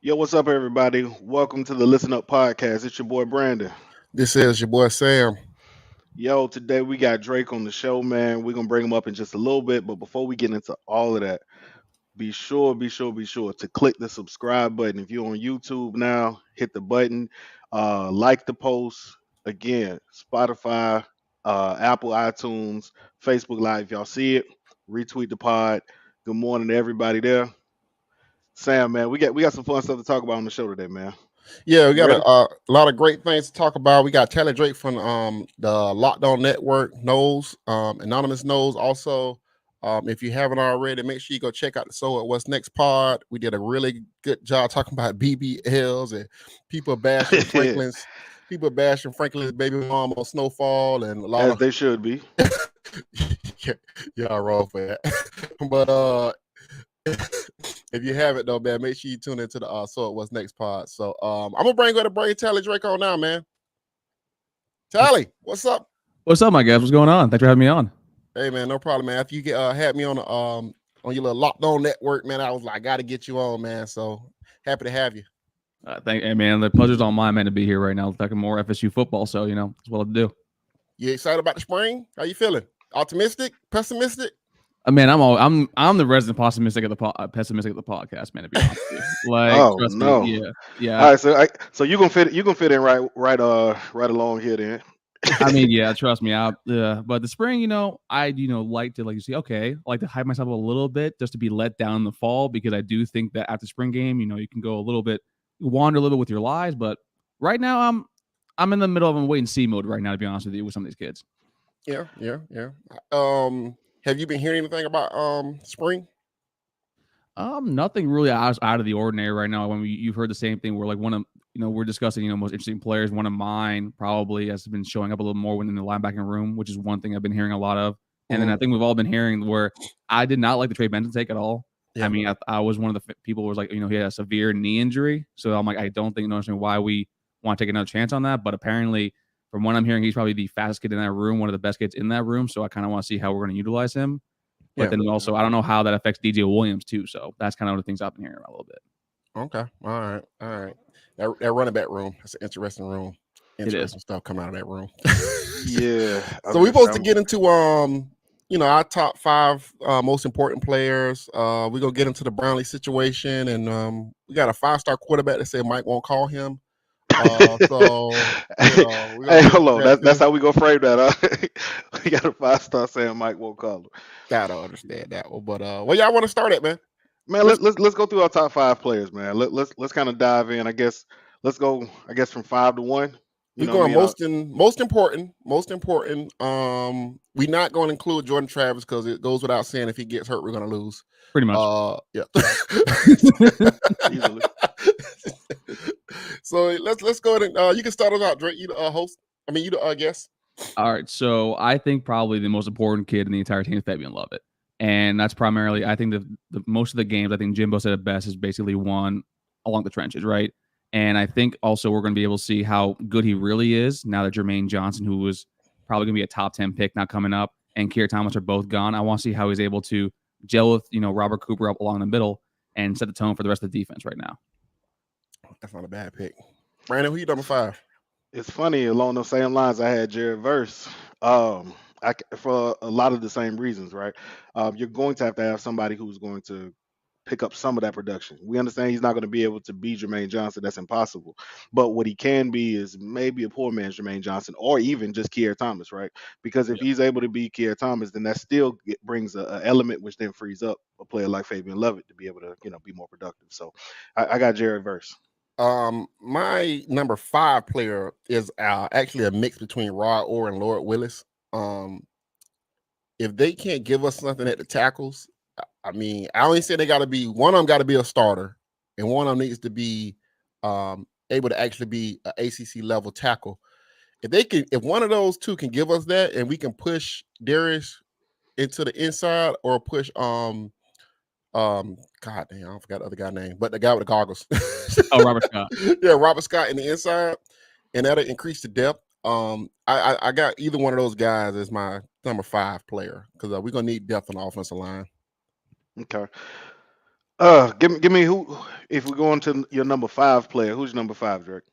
Yo, what's up, everybody? Welcome to the Listen Up podcast. It's your boy Brandon. This is your boy Sam. Yo, today we got Drake on the show, man. We're gonna bring him up in just a little bit, but before we get into all of that, be sure to click the subscribe button. If you're on YouTube now, hit the button, like the post. Again, Spotify, Apple iTunes, Facebook Live. If y'all see it, retweet the pod. Good morning to everybody there. Sam, man, we got some fun stuff to talk about on the show today, man. Yeah, we You got ready? a lot of great things to talk about. We got Taylor Drake from the Lockdown Network knows, Anonymous knows also. If you haven't already, make sure you go check out the So What's Next pod. We did a really good job talking about BBLs and people bashing Franklin's baby mom on Snowfall and a lot As of they should be. yeah, y'all wrong for that. But if you haven't though, man, make sure you tune into the So What's Next pod. So I'm gonna bring Tally Drake on now, man. Tally, what's up? What's up, my guys? What's going on? Thanks for having me on. Hey man, no problem, man. After you had me on your little Locked On network, man, I was like, I gotta get you on, man. So happy to have you. Hey, man, the pleasure's all mine, man, to be here right now talking more FSU football. So, it's what I'll do. You excited about the spring? How you feeling? Optimistic? Pessimistic? I'm the resident pessimistic of the podcast, man. To be honest with you, Oh trust no. me, yeah. All right, so you gonna fit in right along here then. I mean, yeah, trust me. But the spring, I like to I like to hype myself a little bit just to be let down in the fall because I do think that after spring game, you can go a little bit wander a little bit with your lives. But right now, I'm in the middle of a wait and see mode right now. To be honest with you, with some of these kids. Yeah. Have you been hearing anything about spring? Nothing really out of the ordinary right now. When you've heard the same thing, we're like one of we're discussing most interesting players. One of mine probably has been showing up a little more within the linebacking room, which is one thing I've been hearing a lot of. And then I think we've all been hearing where I did not like the Trey Benson take at all. Yeah. I mean, I was one of the people who was like, he had a severe knee injury, so I'm like, I don't understand why we want to take another chance on that. But apparently, from what I'm hearing, he's probably the fastest kid in that room, one of the best kids in that room. So I kind of want to see how we're going to utilize him. But then also, I don't know how that affects DJ Williams too. So that's kind of the things I've been hearing about a little bit. Okay. All right. That running back room, that's an interesting room. Interesting stuff coming out of that room. Yeah. So we're supposed to get into our top 5 most important players. We're gonna get into the Brownlee situation, and we got a 5-star quarterback that said Mike won't call him. Hey, hold on. That's how we gonna frame that. We got a 5-star saying Mike won't call him. Gotta understand that one. But where y'all want to start at, man? Man, let's go through our top 5 players, man. Let's kind of dive in. I guess let's go. I guess from 5 to 1. We're going most important. We're not going to include Jordan Travis because it goes without saying if he gets hurt, we're going to lose. Pretty much. Yeah. Easily. So let's go ahead and you can start us out, Drake. You the host. I mean, you the guest. All right. So I think probably the most important kid in the entire team is Fabian Lovett. And that's primarily, I think, the most of the games, I think Jimbo said it best, is basically won along the trenches, right? And I think also we're going to be able to see how good he really is now that Jermaine Johnson, who was probably going to be a top 10 pick, not coming up, and Keir Thomas are both gone. I want to see how he's able to gel with, Robert Cooper up along the middle and set the tone for the rest of the defense right now. That's not a bad pick. Brandon, who you number 5? It's funny, along those same lines, I had Jared Verse. For a lot of the same reasons, right? You're going to have somebody who's going to pick up some of that production. We understand he's not going to be able to be Jermaine Johnson. That's impossible. But what he can be is maybe a poor man's Jermaine Johnson, or even just Keir Thomas, right? Because if he's able to be Keir Thomas, then that still brings a element which then frees up a player like Fabian Lovett to be able to, be more productive. So I got Jared Verse. My number 5 player is actually a mix between Rod Orr and Lord Willis. If they can't give us something at the tackles, I mean, I only say they got to be, one of them got to be a starter, and one of them needs to be able to actually be an ACC level tackle. If one of those two can give us that, and we can push Darius into the inside or push God damn, I forgot the other guy's name, but the guy with the goggles. Oh, Robert Scott. Yeah, Robert Scott in the inside, and that'll increase the depth. I got either one of those guys as my number 5 player because we're gonna need depth on the offensive line. Okay. Give me who. If we go into your number 5 player, who's your number 5, Drake?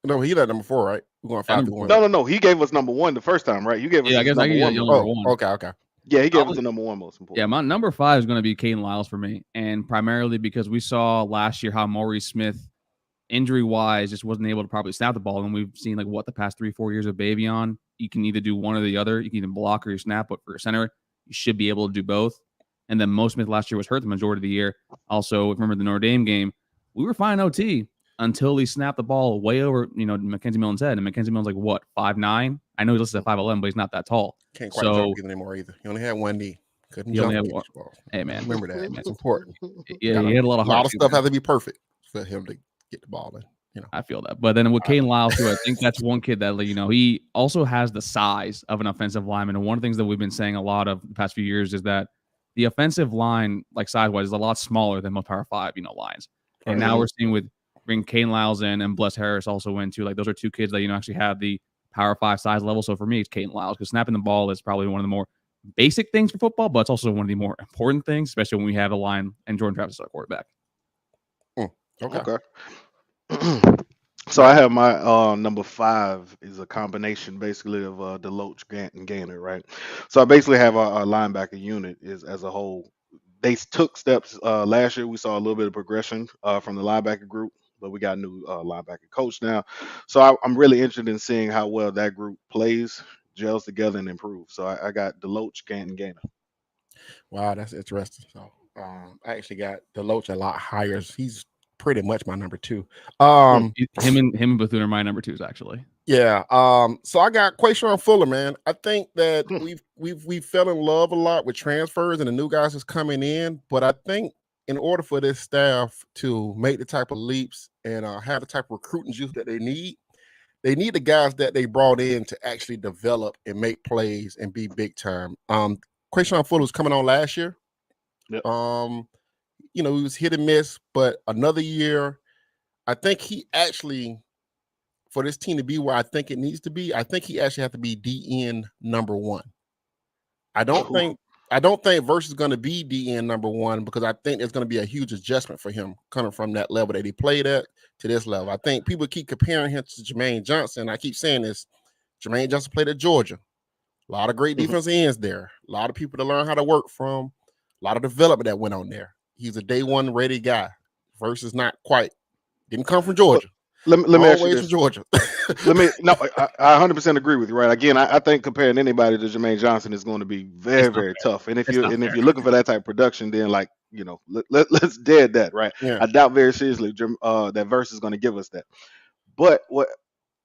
No, he at number 4, right? We're going 5 to 1. No. He gave us number 1 the first time, right? You gave us Yeah, I guess I number can 1. get number 1. Okay. Yeah, he gave us the number 1 most important. Yeah, my number 5 is going to be Caden Lyles for me, and primarily because we saw last year how Maurice Smith, injury-wise, just wasn't able to properly snap the ball, and we've seen like what the past 3-4 years of Bavion. You can either do one or the other. You can either block or you snap, but for a center, you should be able to do both. And then Mo Smith last year was hurt the majority of the year. Also, remember the Notre Dame game, we were fine OT until he snapped the ball way over, Mackenzie Milton's head. And Mackenzie Milton's like, what, 5'9"? I know he's listed at 5'11", but he's not that tall. Can't quite jump anymore either. He only had one knee. Couldn't jump. Hey, man. Remember that, man. It's important. Yeah, he had a lot of stuff had to be perfect for him to get the ball in. I feel that. But then with Caden Lyles, too, I think that's one kid that, he also has the size of an offensive lineman. And one of the things that we've been saying a lot of the past few years is that the offensive line, like size-wise, is a lot smaller than most Power 5, lines. And now we're seeing with bringing Caden Lyles in and Bless Harris also in, too. Like, those are two kids that, actually have the Power 5 size level. So for me, it's Caden Lyles because snapping the ball is probably one of the more basic things for football, but it's also one of the more important things, especially when we have a line and Jordan Travis as our quarterback. Okay. So I have my number 5 is a combination basically of Deloach, and Gainer, right? So I basically have our linebacker unit is as a whole. They took steps last year. We saw a little bit of progression from the linebacker group, but we got a new linebacker coach now. So I'm really interested in seeing how well that group plays, gels together, and improves. So I got Deloach, and Gainer. Wow, that's interesting. So I actually got Deloach a lot higher. He's pretty much my number 2. Him and Bethune are my number 2s actually. Yeah. So I got Quayshawn Fuller, man. I think that we fell in love a lot with transfers and the new guys that's coming in, but I think in order for this staff to make the type of leaps and have the type of recruiting juice that they need the guys that they brought in to actually develop and make plays and be big time. Quayshawn Fuller was coming on last year. Yep. He was hit and miss, but another year, I think he actually, for this team to be where I think it needs to be, I think he actually has to be DN number 1. I don't think Verse is going to be DN number 1 because I think there's going to be a huge adjustment for him coming from that level that he played at to this level. I think people keep comparing him to Jermaine Johnson. I keep saying this. Jermaine Johnson played at Georgia. A lot of great defensive ends there. A lot of people to learn how to work from. A lot of development that went on there. He's a day one ready guy. Verse is not quite. Didn't come from Georgia. Let me ask you this. From Georgia. I 100% agree with you, right? Again, I think comparing anybody to Jermaine Johnson is going to be very, very tough. And if you're looking for that type of production, then let's dead that, right? Yeah. I doubt very seriously that Verse is going to give us that. But what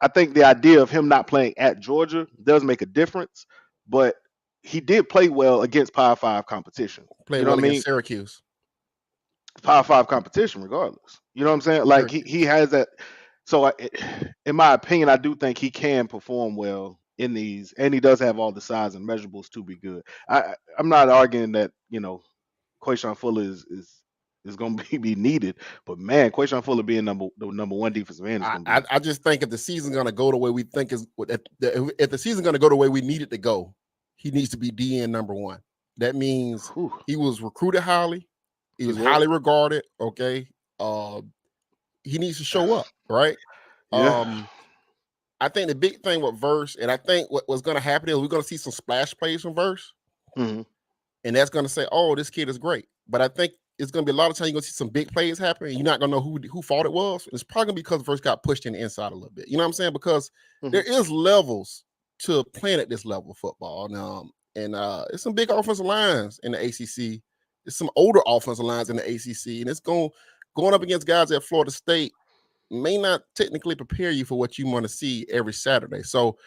I think the idea of him not playing at Georgia does make a difference. But he did play well against Power 5 competition. Played well against Syracuse. Power 5 competition, regardless. You know what I'm saying? Like he has that. So in my opinion, I do think he can perform well in these, and he does have all the size and measurables to be good. I'm not arguing that Quayshawn Fuller is going to be needed, but man, Quayshawn Fuller being the number 1 defensive end is going to be. I just think if the season's going to go the way we think if the season's going to go the way we need it to go, he needs to be DN number 1. That means he was recruited highly. He was highly regarded. Okay. He needs to show up, right? Yeah. I think the big thing with Verse, and I think what's going to happen is we're going to see some splash plays from Verse. Mm-hmm. And that's going to say, oh, this kid is great. But I think it's going to be a lot of times you're going to see some big plays happen, and you're not going to know who fault it was. It's probably going to be because Verse got pushed in the inside a little bit. You know what I'm saying? Because there is levels to playing at this level of football. And it's some big offensive lines in the ACC. There's some older offensive lines in the ACC. And it's going up against guys at Florida State may not technically prepare you for what you want to see every Saturday. So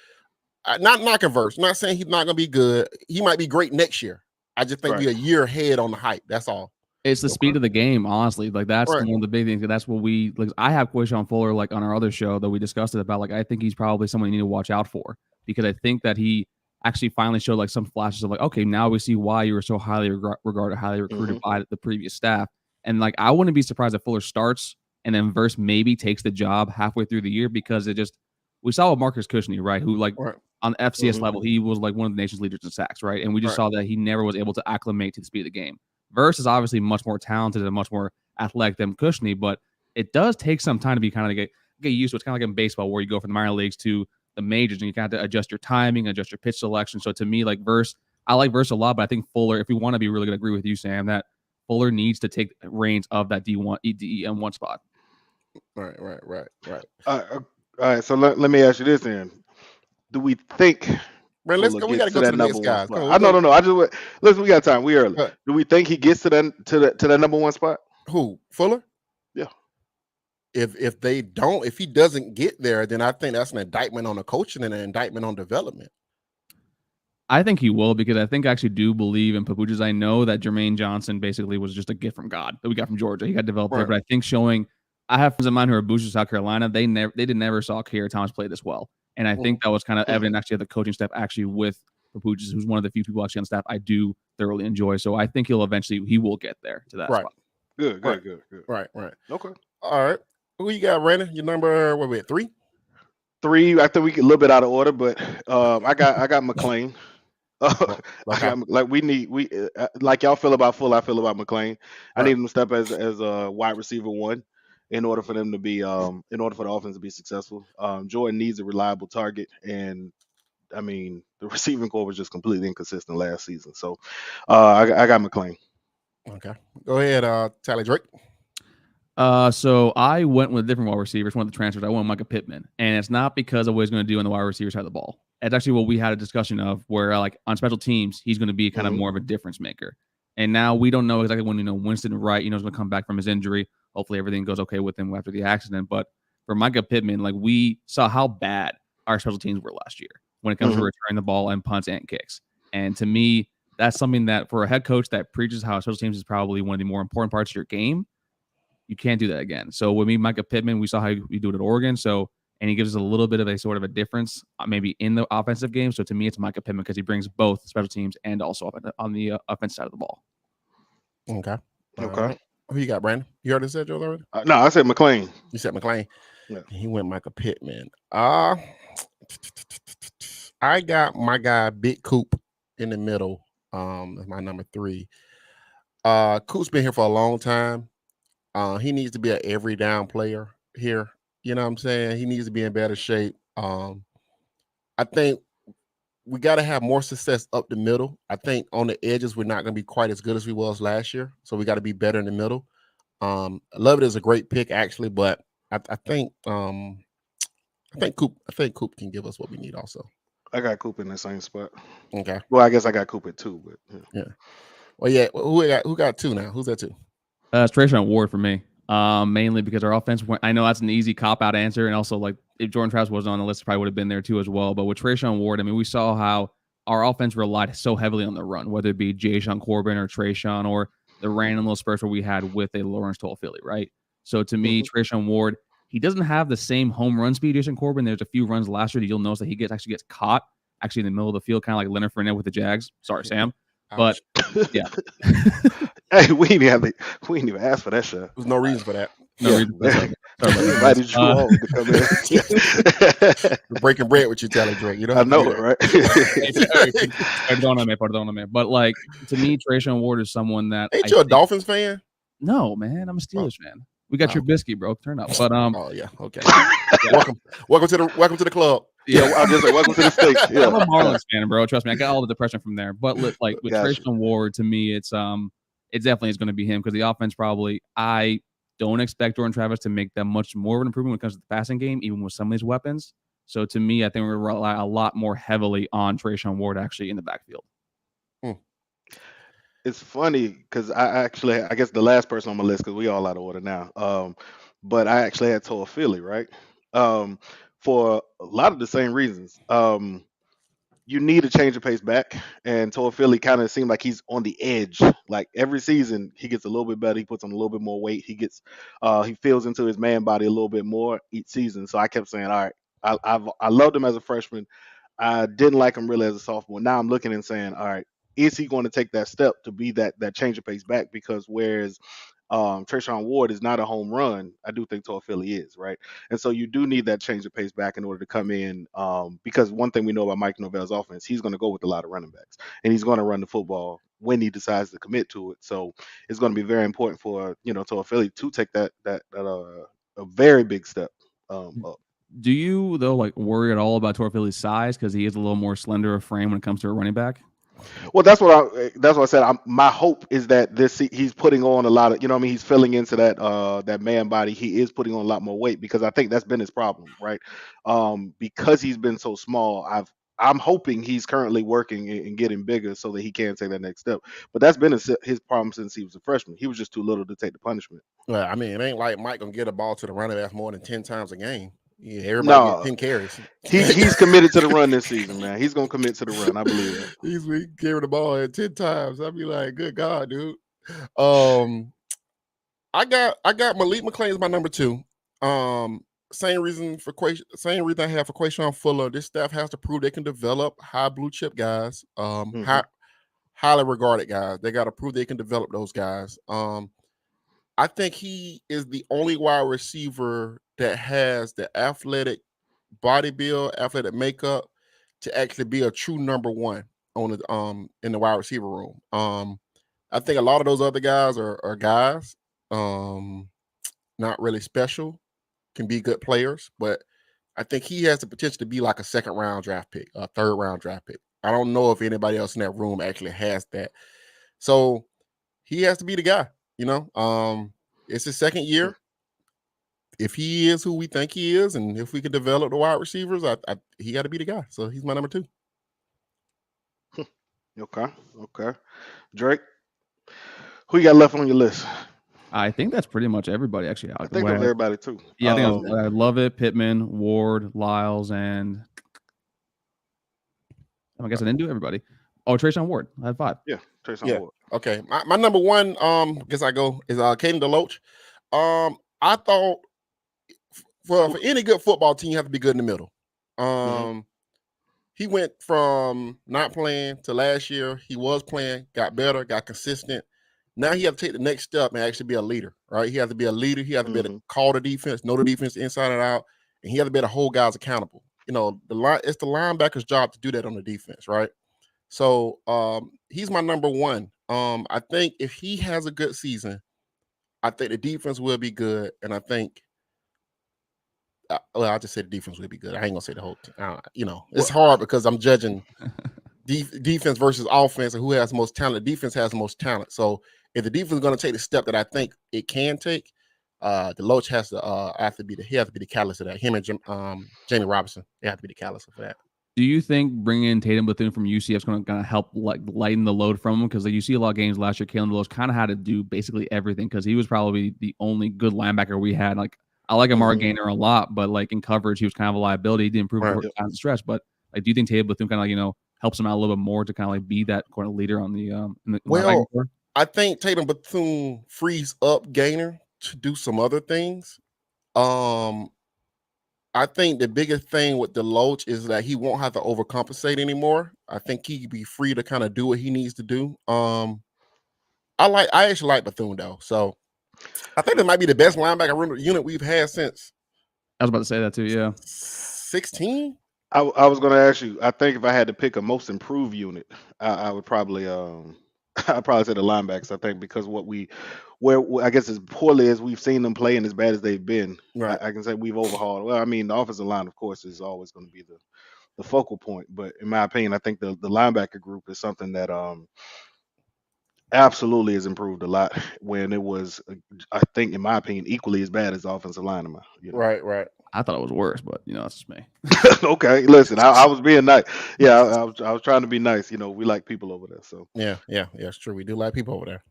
not knocking Verse, not saying he's not going to be good. He might be great next year. I just think we're a year ahead on the hype. That's all. It's the speed of the game, honestly. Like that's one of the big things. That's what we like. I have Quayshawn Fuller like on our other show that we discussed it about. Like I think he's probably someone you need to watch out for because I think that he actually finally showed like some flashes of like, okay, now we see why you were so highly regarded, highly recruited by the previous staff. And like I wouldn't be surprised if Fuller starts and then Verse maybe takes the job halfway through the year because we saw with Marcus Cushney, right? Who like on the FCS level, he was like one of the nation's leaders in sacks, right? And we just saw that he never was able to acclimate to the speed of the game. Verse is obviously much more talented and much more athletic than Cushney, but it does take some time to be kind of get used to. It's kind of like in baseball where you go from the minor leagues to the majors and you kind of have to adjust your timing, adjust your pitch selection. So to me, like Verse, I like Verse a lot, but I think Fuller, if we want to be really good, I agree with you, Sam, that Fuller needs to take reins of that DEM1 spot. Right. All right. So let me ask you this then: do we think Man, let's Fuller go. We gets got to to go to that the next number one guys. spot? Come on, I no. I just listen. We got time. We early. Uh, Do we think he gets to that number one spot? Who? Fuller? Yeah. If he doesn't get there, then I think that's an indictment on the coaching and an indictment on development. I think he will, because I think I actually do believe in Papuchas. I know that Jermaine Johnson basically was just a gift from God that we got from Georgia. He got developed there, but I think I have friends of mine who are boosters South Carolina. They never saw Keir Thomas play this well. And I think that was kind of evident actually at the coaching staff, actually with Papuchas, who's one of the few people actually on staff I do thoroughly enjoy. So I think he will get there to that spot. Good. Right. Okay. All right. Who you got, Brandon? Your number, what we at, 3? 3. I think we get a little bit out of order, but I got McClain. Okay. Like y'all feel about Full, I feel about McClain. I need him to step as a wide receiver 1 in order for them to be in order for the offense to be successful. Jordan needs a reliable target, and I mean the receiving core was just completely inconsistent last season. So I got McClain. Okay. Go ahead, Tally Drake. So I went with different wide receivers, one of the transfers. I went with Micah Pittman, and it's not because of what he's going to do on the wide receiver side of the ball. It's actually what we had a discussion of, where like on special teams, he's going to be kind of more of a difference maker. And now we don't know exactly when Winston Wright, is going to come back from his injury. Hopefully everything goes okay with him after the accident. But for Micah Pittman, like we saw how bad our special teams were last year when it comes to returning the ball and punts and kicks. And to me, that's something that for a head coach that preaches how special teams is probably one of the more important parts of your game, you can't do that again. So with me, Micah Pittman, we saw how we do it at Oregon. And he gives us a little bit of a sort of a difference maybe in the offensive game. So to me, it's Micah Pittman because he brings both special teams and also on the offensive side of the ball. Okay. Who you got, Brandon? You already said Joe already? No, I said McClain. You said McClain? Yeah. He went Micah Pittman. I got my guy, Big Coop, in the middle. As my number 3. Coop's been here for a long time. He needs to be an every down player here. You know what I'm saying? He needs to be in better shape. I think we got to have more success up the middle. I think on the edges, we're not going to be quite as good as we was last year. So we got to be better in the middle. Lovett is a great pick, actually, but I think Coop can give us what we need also. I got Coop in the same spot. Okay. Well, I guess I got Coop at 2, but yeah. Well, yeah. Who got 2 now? Who's that 2? It's Trayshawn Ward for me. Mainly because our offense, I know that's an easy cop-out answer, and also like if Jordan Travis wasn't on the list, probably would have been there too as well. But with Trayshawn Ward, I mean, we saw how our offense relied so heavily on the run, whether it be Jay-Sean Corbin or Trayshawn or the random little spurts where we had with a LAWRANCE TOAFILI, right? So to me, Trayshawn Ward, he doesn't have the same home run speed Jay-Sean Corbin. There's a few runs last year that you'll notice that he actually gets caught actually in the middle of the field, kind of like Leonard Fournette with the Jags. Sorry, Sam. But yeah. Hey, we didn't even ask for that shit. There's no reason for that. No reason for that. Invited you home to come in. We're breaking bread with you, Tally Drake. You know, I know it, right? Perdóname. But like to me, Trayshawn Ward is someone that ain't you a Dolphins fan? No, man, I'm a Steelers fan. We got your biscuit, bro. Turn up. But oh yeah, okay. Welcome to the club. Yeah, I'll just say welcome to the state. Yeah. I'm a Marlins fan, bro. Trust me, I got all the depression from there. But like with Trayshawn Ward, to me, it definitely is going to be him because the offense probably I don't expect Jordan Travis to make that much more of an improvement when it comes to the passing game, even with some of these weapons. So to me, I think we're going to rely a lot more heavily on Trayshawn Ward actually in the backfield. It's funny because I guess the last person on my list, because we all out of order now. But I actually had TOAFILI, right? For a lot of the same reasons. You need to change the pace back, and TOAFILI kind of seemed like he's on the edge. Like every season, he gets a little bit better. He puts on a little bit more weight. He feels into his man body a little bit more each season. So I kept saying, all right, I loved him as a freshman. I didn't like him really as a sophomore. Now I'm looking and saying, all right, is he going to take that step to be that change of pace back? Because whereas Treshaun Ward is not a home run, I do think Toafili is, right? And so you do need that change of pace back in order to come in, because one thing we know about Mike Norvell's offense, he's going to go with a lot of running backs, and he's going to run the football when he decides to commit to it. So it's going to be very important for Toafili to take a very big step up. Do you though like worry at all about Toafili's size because he is a little more slender of frame when it comes to a running back? Well, that's what I said. My hope is that he's putting on a lot of, he's filling into that man body. He is putting on a lot more weight because I think that's been his problem, right? Because he's been so small, I'm hoping he's currently working and getting bigger so that he can take that next step. But that's been his problem since he was a freshman. He was just too little to take the punishment. Well, I mean, it ain't like Mike gonna get a ball to the running back more than 10 times a game. Yeah, everybody No, get 10 carries. he's committed to the run this season, man. He's gonna commit to the run. I believe it. He's been carrying the ball at 10 times. I'd be like, good God, dude. I got Malik McClain as my number 2. Same reason I have for Quayshawn Fuller. This staff has to prove they can develop high blue chip guys, highly regarded guys. They got to prove they can develop those guys. I think he is the only wide receiver that has the athletic body build, athletic makeup to actually be a true number 1 on the in the wide receiver room. I think a lot of those other guys are guys, not really special, can be good players, but I think he has the potential to be like a 2nd round draft pick, a 3rd round draft pick. I don't know if anybody else in that room actually has that. So he has to be the guy, it's his 2nd year. If he is who we think he is, and if we can develop the wide receivers, he got to be the guy. So he's my number 2. Okay. Drake, who you got left on your list? I think that's pretty much everybody, actually. I think that was everybody too. Yeah, I love it. Pittman, Ward, Lyles, and I guess I didn't do everybody. Oh, Treshaun Ward. I had 5. Yeah, Treshaun Ward. Okay, my number 1, guess I go is Kalen Deloach. I thought for any good football team, you have to be good in the middle. He went from not playing to last year. He was playing, got better, got consistent. Now he has to take the next step and actually be a leader, right? He has to be a leader. He has to be able to call the defense, know the defense inside and out, and he has to be able to hold guys accountable. It's the linebacker's job to do that on the defense, right? So he's my number 1. I think if he has a good season, I think the defense will be good, and I think I just said the defense will be good. I ain't gonna say the whole team. It's hard because I'm judging defense versus offense and who has the most talent. Defense has the most talent. So if the defense is going to take the step that I think it can take, Deloach has to be the catalyst of that. Him and Jamie Robinson, they have to be the catalyst for that. Do you think bringing in Tatum Bethune from UCF is going to help lighten the load from him? Because you see a lot of games last year, Kalen Deloach kind of had to do basically everything because he was probably the only good linebacker we had. I like Amari Gaynor a lot, but in coverage, he was kind of a liability. He didn't improve for times of stretch. But do you think Tatum Bethune kind of helps him out a little bit more to kind of be that kind of leader on the in the well, I think Tatum Bethune frees up Gaynor to do some other things. I think the biggest thing with Deloach is that he won't have to overcompensate anymore. I think he can be free to kind of do what he needs to do. I actually like Bethune though, so I think it might be the best linebacker unit we've had since. I was about to say that too. Yeah, 16. I was going to ask you. I think if I had to pick a most improved unit, I would probably I'd probably say the linebackers. I think because I guess as poorly as we've seen them play and as bad as they've been, right. I can say we've overhauled. Well, I mean, the offensive line, of course, is always going to be the focal point. But in my opinion, I think the linebacker group is something that absolutely has improved a lot when it was, I think, in my opinion, equally as bad as the offensive line. Right. I thought it was worse, but that's just me. Okay, listen, I was being nice. Yeah, I was trying to be nice. We like people over there. So yeah, it's true. We do like people over there.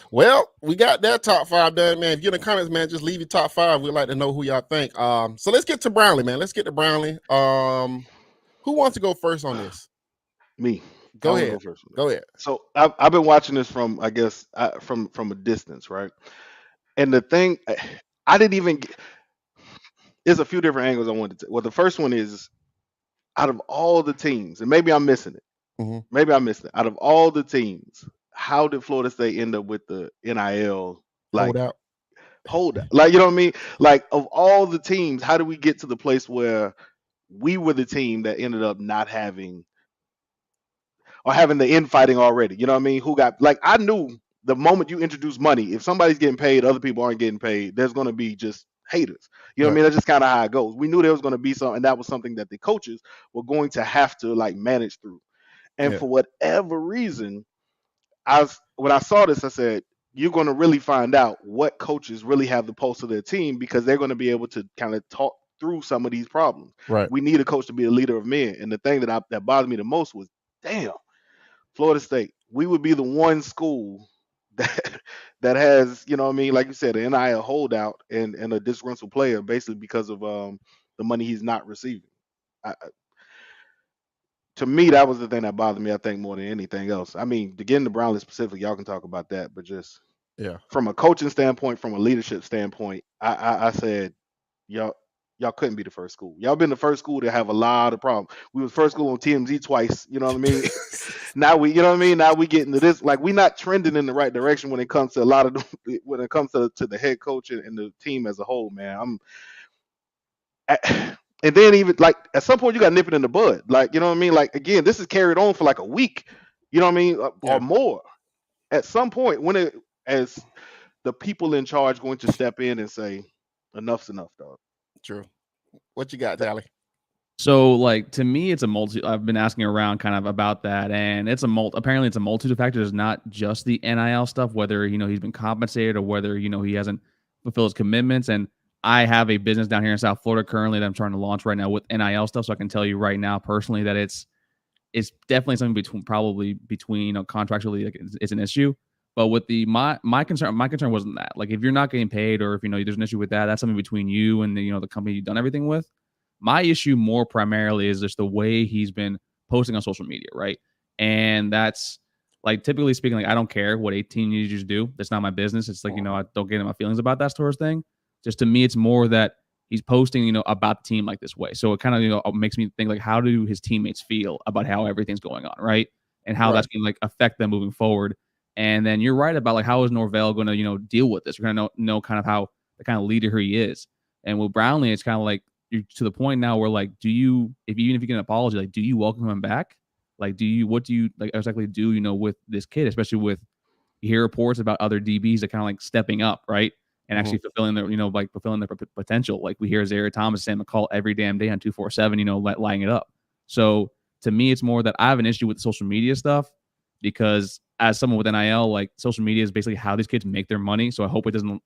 Well, we got that top 5 done, man. If you're in the comments, man, just leave your top 5. We'd like to know who y'all think. So let's get to Brownlee, man. Let's get to Brownlee. Who wants to go first on this? Me. Go ahead. Go ahead. So I've been watching this from, I guess, from a distance, right? And the thing, I didn't even get. There's a few different angles I wanted to. Well, the first one is, out of all the teams, and maybe I'm missing it. Maybe I missed it. Out of all the teams, how did Florida State end up with the NIL Like Hold out. hold up. Like, you know what I mean? Like, of all the teams, how do we get to the place where we were the team that ended up not having or having the infighting already? You know what I mean? Who got like I knew the moment you introduce money, if somebody's getting paid, other people aren't getting paid, there's gonna be just haters. You know what I Right. mean? That's just kind of how it goes. We knew there was gonna be something, and that was something that the coaches were going to have to like manage through. And Yeah. for whatever reason, when I saw this, I said, you're going to really find out what coaches really have the pulse of their team because they're going to be able to kind of talk through some of these problems. Right. We need a coach to be a leader of men. And the thing that bothered me the most was, damn, Florida State, we would be the one school that that has, you know what I mean, like you said, an NIL holdout and a disgruntled player basically because of the money he's not receiving. To me, that was the thing that bothered me, I think, more than anything else. I mean, to get into Brownlee specific, y'all can talk about that, but just Yeah. from a coaching standpoint, from a leadership standpoint, I said, y'all y'all couldn't be the first school. Y'all been the first school to have a lot of problems. We was first school on TMZ twice, you know what I mean? Now we, you know what I mean? Now we get into this, like we not trending in the right direction when it comes to a lot of when it comes to the head coach and the team as a whole, man. And then even like at some point you got to nip it in the bud. Like, you know what I mean? Like again, this is carried on for like a week, you know what I mean? Or Yeah. more. At some point, when it as the people in charge going to step in and say, enough's enough, dog. True. What you got, Tally? So, like, to me, it's a multi. I've been asking around kind of about that, and it's a apparently it's a multitude of factors. It's not just the NIL stuff, whether he's been compensated or whether he hasn't fulfilled his commitments. And I have a business down here in South Florida currently that I'm trying to launch right now with NIL stuff. So I can tell you right now personally that it's definitely something between contractually, like it's an issue. But with my concern wasn't that. Like, if you're not getting paid or if there's an issue with that, that's something between you and the company you've done everything with. My issue more primarily is just the way he's been posting on social media, right? And that's like, typically speaking, like, I don't care what 18 teenagers do. That's not my business. It's like, I don't get in my feelings about that sort of thing. Just to me, it's more that he's posting, about the team like this way. So it kind of, makes me think, like, how do his teammates feel about how everything's going on, right? And how that's going to like affect them moving forward. And then you're right about like, how is Norvell going to, deal with this? We're going to know kind of how the kind of leader he is. And with Brownlee, it's kind of like, you're to the point now where, like, even if you get an apology, like, do you welcome him back? Like, what do you like exactly do, with this kid, especially with you hear reports about other DBs that kind of like stepping up, right? And actually fulfilling their, fulfilling their potential. Like we hear Zaire Thomas, Sam McCall every damn day on 247, lighting it up. So to me, it's more that I have an issue with the social media stuff because as someone with NIL, like social media is basically how these kids make their money. So I hope it doesn't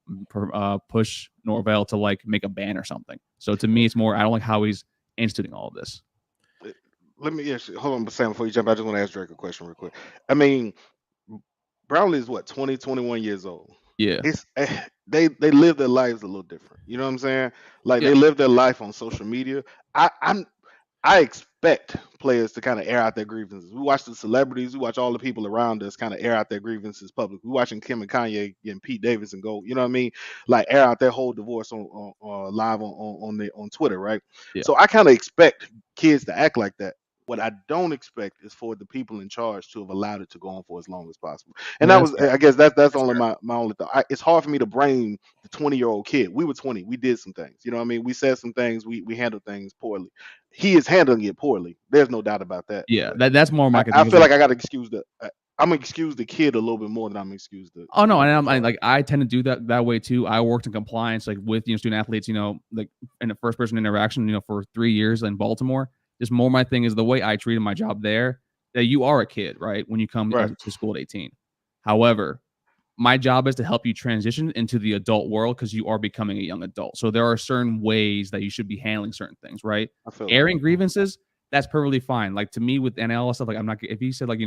push Norvell to like make a ban or something. So to me, it's more, I don't like how he's instituting all of this. Let me hold on, Sam, before you jump. I just want to ask Drake a question real quick. I mean, Brownlee is what, 20, 21 years old. Yeah. It's they live their lives a little different. You know what I'm saying? Like they live their life on social media. I expect players to kind of air out their grievances. We watch the celebrities, we watch all the people around us kind of air out their grievances publicly. We watching Kim and Kanye and Pete Davidson go, you know what I mean? Like air out their whole divorce on live on Twitter, right? Yeah. So I kind of expect kids to act like that. What I don't expect is for the people in charge to have allowed it to go on for as long as possible. And that was, I guess that's only my only thought. It's hard for me to blame the 20-year-old kid. We were 20. We did some things. You know what I mean? We said some things. We handled things poorly. He is handling it poorly. There's no doubt about that. Yeah, that's more my I feel like I got to excuse I'm gonna excuse the kid a little bit more than I'm gonna excuse the. Oh no, and I tend to do that way too. I worked in compliance, like with student athletes, like in a first person interaction, for 3 years in Baltimore. Just more my thing is the way I treated my job there. That you are a kid, right? When you come to school at 18. However, my job is to help you transition into the adult world because you are becoming a young adult. So there are certain ways that you should be handling certain things, right? Airing grievances, that's perfectly fine. Like to me with NIL stuff, like I'm not. If he said like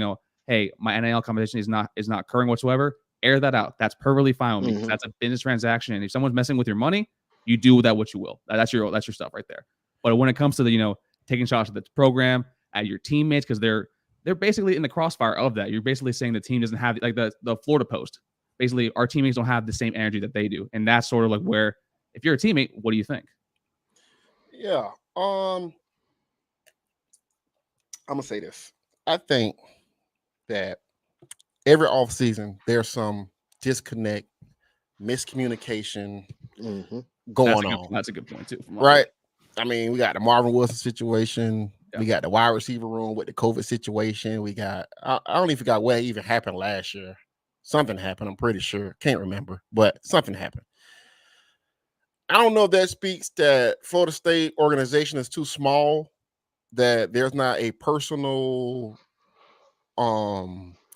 hey, my NIL competition is not occurring whatsoever, air that out. That's perfectly fine with me because that's a business transaction. And if someone's messing with your money, you do with that what you will. That's your stuff right there. But when it comes to the taking shots at the program, at your teammates, because they're basically in the crossfire of that. You're basically saying the team doesn't have like the Florida Post. Basically, our teammates don't have the same energy that they do, and that's sort of like where, if you're a teammate, what do you think? Yeah, I'm gonna say this. I think that every offseason there's some disconnect miscommunication Mm-hmm. going on. That's a good point too. Right. I mean, we got the Marvin Wilson situation. Yeah. We got the wide receiver room with the COVID situation. We got, I don't even forgot what even happened last year. Something happened, I'm pretty sure. Can't remember, but something happened. I don't know if that speaks that Florida State organization is too small, that there's not a personal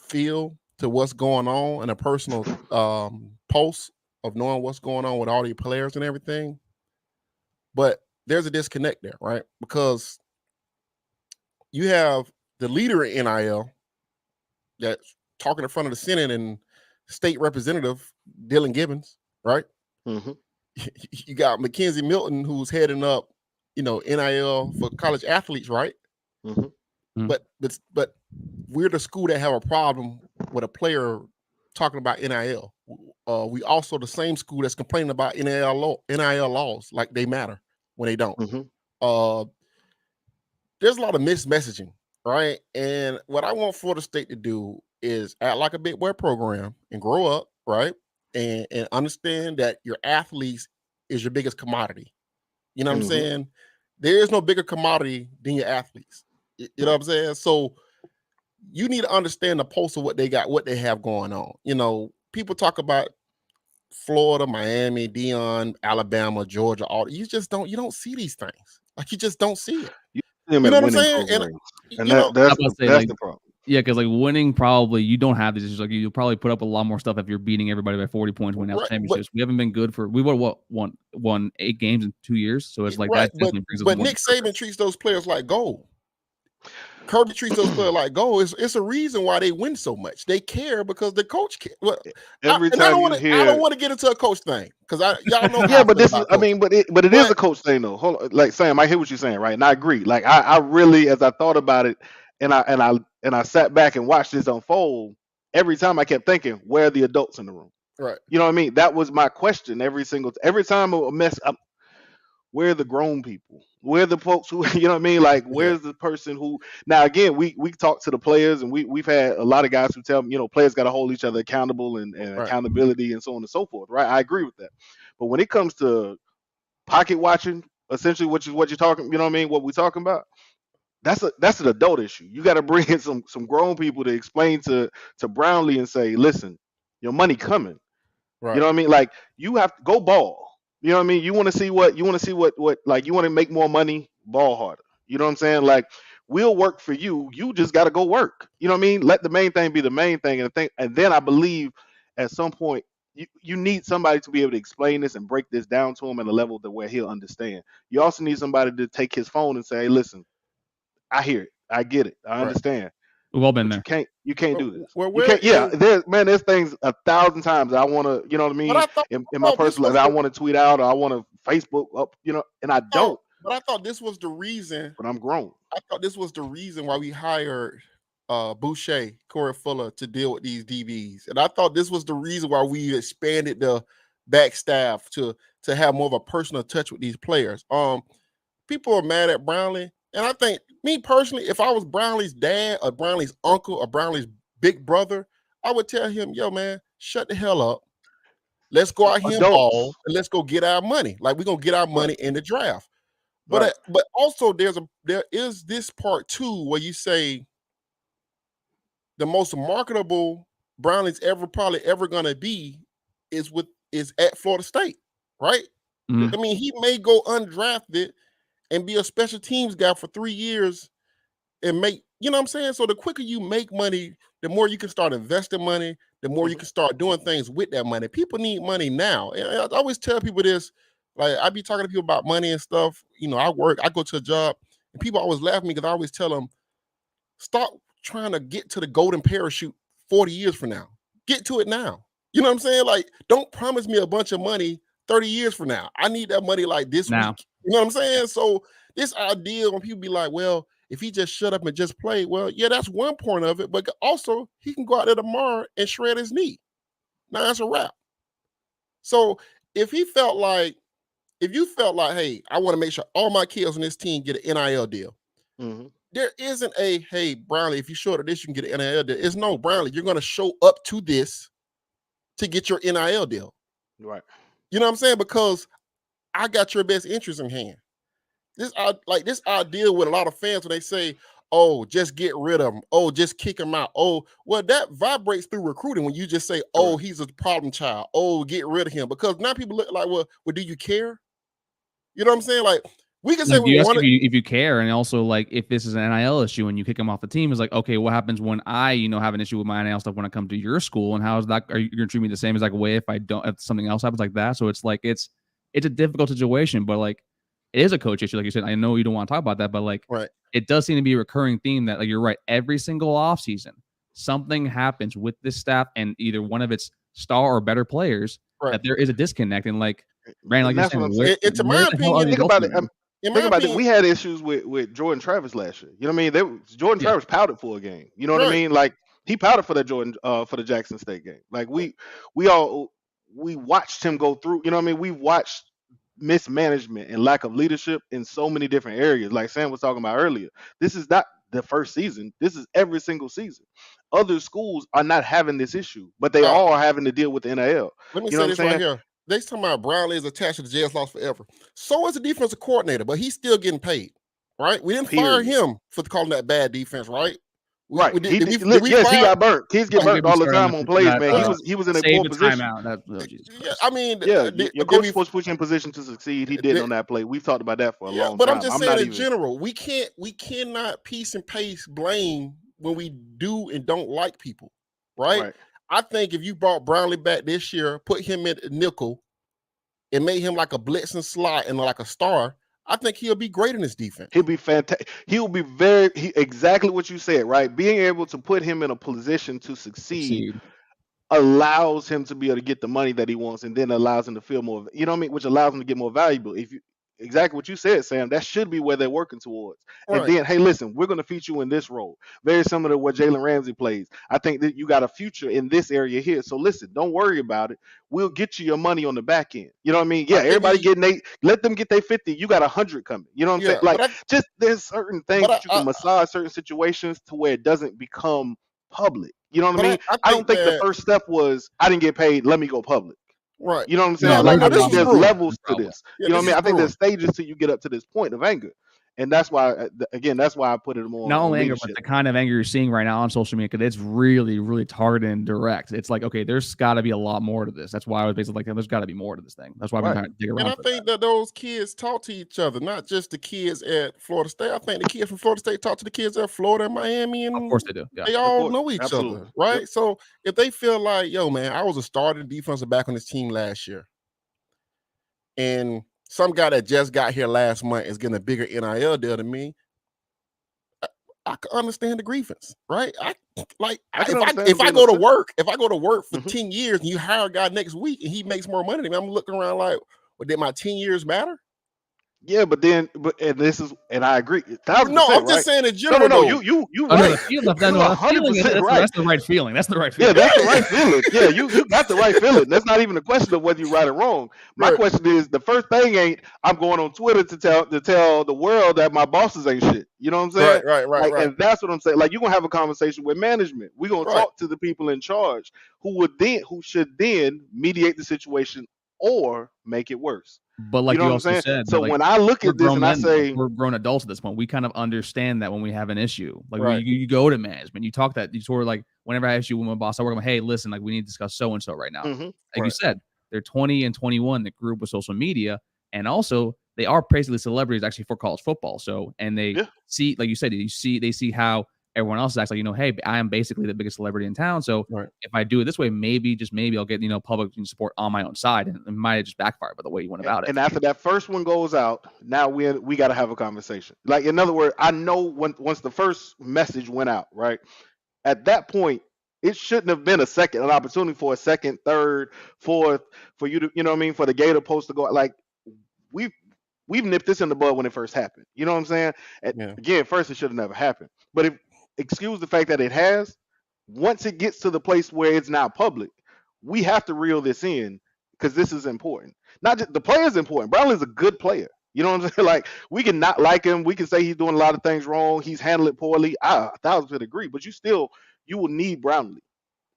feel to what's going on and a personal pulse of knowing what's going on with all the players and everything. But there's a disconnect there, right? Because you have the leader in NIL that's talking in front of the Senate and state representative Dylan Gibbons, right? Mm-hmm. You got Mackenzie Milton, who's heading up, NIL for college athletes, right? Mm-hmm. But we're the school that have a problem with a player talking about NIL. We also the same school that's complaining about NIL laws, like they matter when they don't. Mm-hmm. There's a lot of mixed messaging, right? And what I want Florida State to do is act like a big boy program and grow up, right? And understand that your athletes is your biggest commodity. You know what I'm saying? There is no bigger commodity than your athletes. You know what I'm saying? So you need to understand the pulse of what they got, what they have going on. People talk about Florida, Miami, Deion, Alabama, Georgia, all you don't see these things. Like you just don't see it. You know what I'm saying? And that's the problem. Yeah, because like winning, probably you don't have these issues. Like you'll probably put up a lot more stuff if you're beating everybody by 40 points, winning national championships. We haven't been good for. We won 8 games in 2 years, so it's like that. But Nick Saban treats those players like gold. Kirby treats those players like gold. It's a reason why they win so much. They care because the coach cares. Well, I don't want to get into a coach thing because y'all know. Yeah, but this is. But it is a coach thing though. Hold on, like Sam, I hear what you're saying, right? And I agree. Like I really, as I thought about it, and I sat back and watched this unfold. Every time I kept thinking, where are the adults in the room? Right. You know what I mean? That was my question every time a mess. Where are the grown people? Where are the folks who, you know what I mean? Like, where's the person who, now again, we talk to the players and we've had a lot of guys who tell me, players got to hold each other accountable and accountability and so on and so forth, right? I agree with that. But when it comes to pocket watching, essentially what you're talking, you know what I mean? What we're talking about, that's an adult issue. You got to bring in some grown people to explain to Brownlee and say, listen, your money coming. Right. You know what I mean? Like, you have to go ball. You know what I mean? You want to see what like you want to make more money, ball harder. You know what I'm saying? Like, we'll work for you. You just got to go work. You know what I mean? Let the main thing be the main thing. And then I believe at some point you need somebody to be able to explain this and break this down to him at a level that where he'll understand. You also need somebody to take his phone and say, hey, listen, I hear it. I get it. I understand. We've all been there. You can't do this. There's things 1,000 times I want to, you know what I mean? In my personal life, I want to tweet out or I want to Facebook up, and I don't. But I thought this was the reason. But I'm grown. I thought this was the reason why we hired Boucher, Corey Fuller to deal with these DBs. And I thought this was the reason why we expanded the back staff to have more of a personal touch with these players. People are mad at Brownlee. And I think, me personally, if I was Brownlee's dad or Brownlee's uncle or Brownlee's big brother, I would tell him, yo, man, shut the hell up. Let's go out here and ball and let's go get our money. Like, we're going to get our money in the draft. But but also there is this part too where you say the most marketable Brownlee's probably ever going to be is at Florida State, right? Mm-hmm. I mean, he may go undrafted and be a special teams guy for 3 years and make, you know what I'm saying? So the quicker you make money, the more you can start investing money, the more you can start doing things with that money. People need money now. And I always tell people this, like I be talking to people about money and stuff. I go to a job and people always laugh at me because I always tell them, stop trying to get to the golden parachute 40 years from now. Get to it now. You know what I'm saying? Like, don't promise me a bunch of money 30 years from now. I need that money like this week. You know what I'm saying? So this idea when people be like, well, if he just shut up and just play, well, yeah, that's one point of it. But also he can go out there tomorrow and shred his knee. Now that's a wrap. So if you felt like, hey, I want to make sure all my kids on this team get an NIL deal. Mm-hmm. There isn't hey, Brownlee, if you show up this, you can get an NIL deal. It's no, Brownlee, you're going to show up to this to get your NIL deal. Right. You know what I'm saying? Because I got your best interest in hand. This idea with a lot of fans when they say, "Oh, just get rid of him. Oh, just kick him out." Oh, well, that vibrates through recruiting when you just say, "Oh, Correct. he's a problem child. Oh, get rid of him." Because now people look like, well, do you care? You know what I'm saying? Like we can say Like, we you ask want it. if you care, and also like if this is an NIL issue and you kick him off the team, is like, okay, what happens when I have an issue with my NIL stuff when I come to your school, and how is that? Are you going to treat me the same as like a way if I don't, if something else happens like that? So it's like it's a difficult situation, but like it is a coach issue, like you said. I know you don't want to talk about that, but like Right. it does seem to be a recurring theme that, like, you're right, every single offseason something happens with this staff and either one of its star or better players that there is a disconnect, and like Brandon, like And you're that's what saying, I'm saying. To where my the hell are opinion, the Think adults about it. in in Think my about it. opinion, We had issues with Jordan Travis last year. You know what I mean? Jordan Yeah. Travis pouted for a game. You know what I Right. mean? Like he pouted for that Jordan for the Jackson State game. Like we watched him go through. You know what I mean? We watched mismanagement and lack of leadership in so many different areas. Like Sam was talking about earlier. This is not the first season. This is every single season. Other schools are not having this issue, but they all are having to deal with the NIL. Let me You know say what I'm this right saying? here. They talking about Brownlee is attached to the Jazz loss forever. So is the defensive coordinator, but he's still getting paid, right? We didn't fire Period. him for calling that bad defense, right? Right. Did we Yes, he fire? got burnt. Kids get Don't burnt get me all the started on time on plays, that, man. He was in a save poor the position. timeout. Oh, Jesus Yeah, Christ. I mean, Yeah, your coach we, is supposed to put you in position to succeed. He didn't on that play. We've talked about that for a long but I'm time. just I'm saying not in even. general, we cannot piece and paste blame when we do and don't like people, right? Right. I think if you brought Brownlee back this year, put him in nickel, and made him like a blitz and slot and like a star, I think he'll be great in this defense. He'll be fantastic. He'll be exactly what you said, right? Being able to put him in a position to succeed allows him to be able to get the money that he wants, and then allows him to feel more, you know what I mean, which allows him to get more valuable. If you exactly what you said, Sam, that should be where they're working towards. And Right. then, hey, listen, we're going to feature you in this role, very similar to what Jalen Ramsey plays. I think that you got a future in this area here. So listen, don't worry about it. We'll get you your money on the back end. You know what I mean? Yeah, everybody let them get their 50. You got 100 coming. You know what I'm saying? Like, just there's certain things that you can massage certain situations to where it doesn't become public. You know what I mean? I don't think the first step was I didn't get paid. Let me go public. Right. You know what I'm saying? No, like I this think is there's brewing. levels to this. Yeah, you know what I mean? I think brewing. there's stages till you get up to this point of anger. And that's why, again, that's why I put it more not on only anger, leadership. but the kind of anger you're seeing right now on social media, because it's really, really targeted and direct. It's like, okay, there's got to be a lot more to this. That's why I was basically like, there's got to be more to this thing. That's why I've been trying to dig around. And I think that those kids talk to each other, not just the kids at Florida State. I think the kids from Florida State talk to the kids at Florida and Miami, and of course they do. Yeah. They all know each other, right? Yep. So if they feel like, yo, man, I was a starting defensive back on this team last year, and some guy that just got here last month is getting a bigger NIL deal than me, I can understand the grievance, right? If I go to work for 10 years and you hire a guy next week and he makes more money than me, I'm looking around like, well, did my 10 years matter? Yeah, but I agree. 1,000%, no, I'm just right? saying in general. No, you right. You're 100% right. That's the right feeling. That's the right feeling. Yeah, that's the right feeling. Yeah, you got the right feeling. That's not even a question of whether you're right or wrong. My question is, the first thing ain't I'm going on Twitter to tell the world that my bosses ain't shit. You know what I'm saying? Right. And that's what I'm saying. Like, you're gonna have a conversation with management. We're gonna talk to the people in charge who should then mediate the situation or make it worse. But like you know what I'm also saying? said, so like, when I look at this and I say we're grown adults at this point, we kind of understand that when we have an issue, like you go to management, you talk that you sort of like whenever I ask you with my boss, I work with, hey, listen, like we need to discuss so and so right now. Like you said, they're 20 and 21 that grew up with social media, and also they are basically celebrities actually for college football. So and they see, like you said, they see how everyone else acts, like, hey, I am basically the biggest celebrity in town. So if I do it this way, maybe I'll get, public support on my own side, and it might just backfire by the way you went about it. And after that first one goes out, now we got to have a conversation. Like, in other words, I know once the first message went out, right, at that point, it shouldn't have been an opportunity for a second, third, fourth, for you to, you know what I mean, for the Gator Post to go. Like, we've nipped this in the bud when it first happened. You know what I'm saying? And again, first, it should have never happened. But excuse the fact that it has, once it gets to the place where it's now public, we have to reel this in, because this is important. Not just the player is important. Brownlee's a good player. You know what I'm saying? Like, we can not like him. We can say he's doing a lot of things wrong. He's handled it poorly. I 1,000% agree. But you will need Brownlee.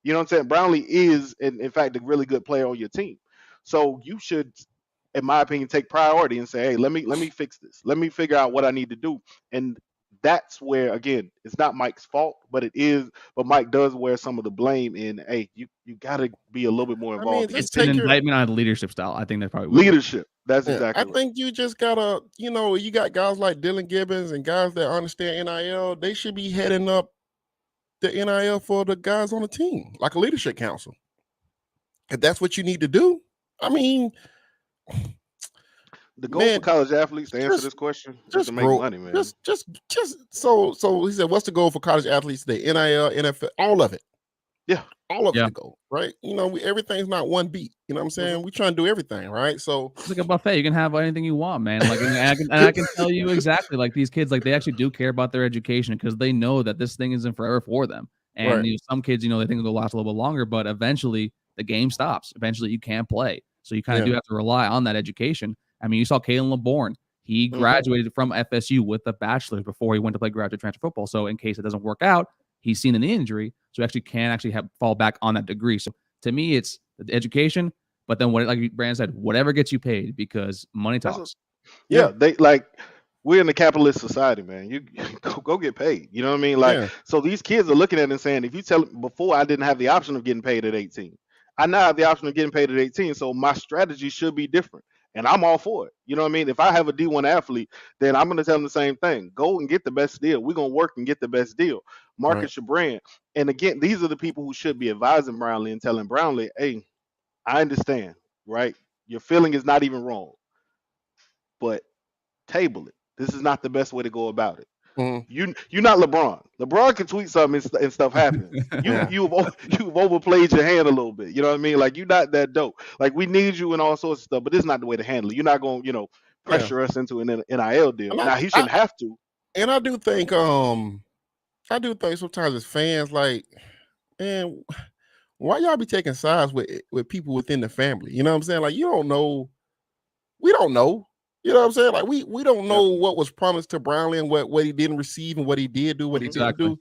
You know what I'm saying? Brownlee is, in fact, a really good player on your team. So you should, in my opinion, take priority and say, hey, let me fix this. Let me figure out what I need to do. And that's where, again, it's not Mike's fault, but Mike does wear some of the blame in, hey, you gotta be a little bit more I mean, involved in just this. It's an take your indictment on the leadership style. I think that's probably what it is. Leadership. That's I exactly right. think you just gotta, you got guys like Dylan Gibbons and guys that understand NIL. They should be heading up the NIL for the guys on the team, like a leadership council. If that's what you need to do, I mean, The goal for man, college athletes, to answer just this question, is just to make grow. money, man. Just so he said, what's the goal for college athletes today? NIL, NFL, all of it. Yeah. All of Yeah. it to go, right? Everything's not one beat. You know what I'm saying? Mhm. We trying to do everything, right? So It's like a buffet. You can have anything you want, man. Like, and I can tell you exactly, like, these kids, like, they actually do care about their education because they know that this thing isn't forever for them. And Right. some kids, they think it'll last a little bit longer, but eventually the game stops. Eventually you can't play. So you kind of do have to rely on that education. I mean, you saw Kalen LeBourne. He graduated from FSU with a bachelor's before he went to play graduate transfer football. So in case it doesn't work out, he's seen an injury, so actually can fall back on that degree. So to me, it's the education, but then like Brandon said, whatever gets you paid, because money talks. We're in a capitalist society, man. You go get paid. You know what I mean? Like, so these kids are looking at it and saying, if you tell before I didn't have the option of getting paid at 18. I now have the option of getting paid at 18. So my strategy should be different. And I'm all for it. You know what I mean? If I have a D1 athlete, then I'm going to tell them the same thing. Go and get the best deal. We're going to work and get the best deal. Market your brand. And again, these are the people who should be advising Brownlee and telling Brownlee, hey, I understand, right? Your feeling is not even wrong. But table it. This is not the best way to go about it. You're not LeBron. LeBron can tweet something and stuff happens. You've overplayed your hand a little bit. You know what I mean? Like, you're not that dope. Like, we need you and all sorts of stuff, but this is not the way to handle it. You're not going to, pressure us into an NIL deal. Now he shouldn't have to. And I do think sometimes as fans, like, man, why y'all be taking sides with people within the family? You know what I'm saying? Like, you don't know. We don't know. You know what I'm saying? Like, we don't know what was promised to Brownlee and what he didn't receive and what he did do, what he didn't do.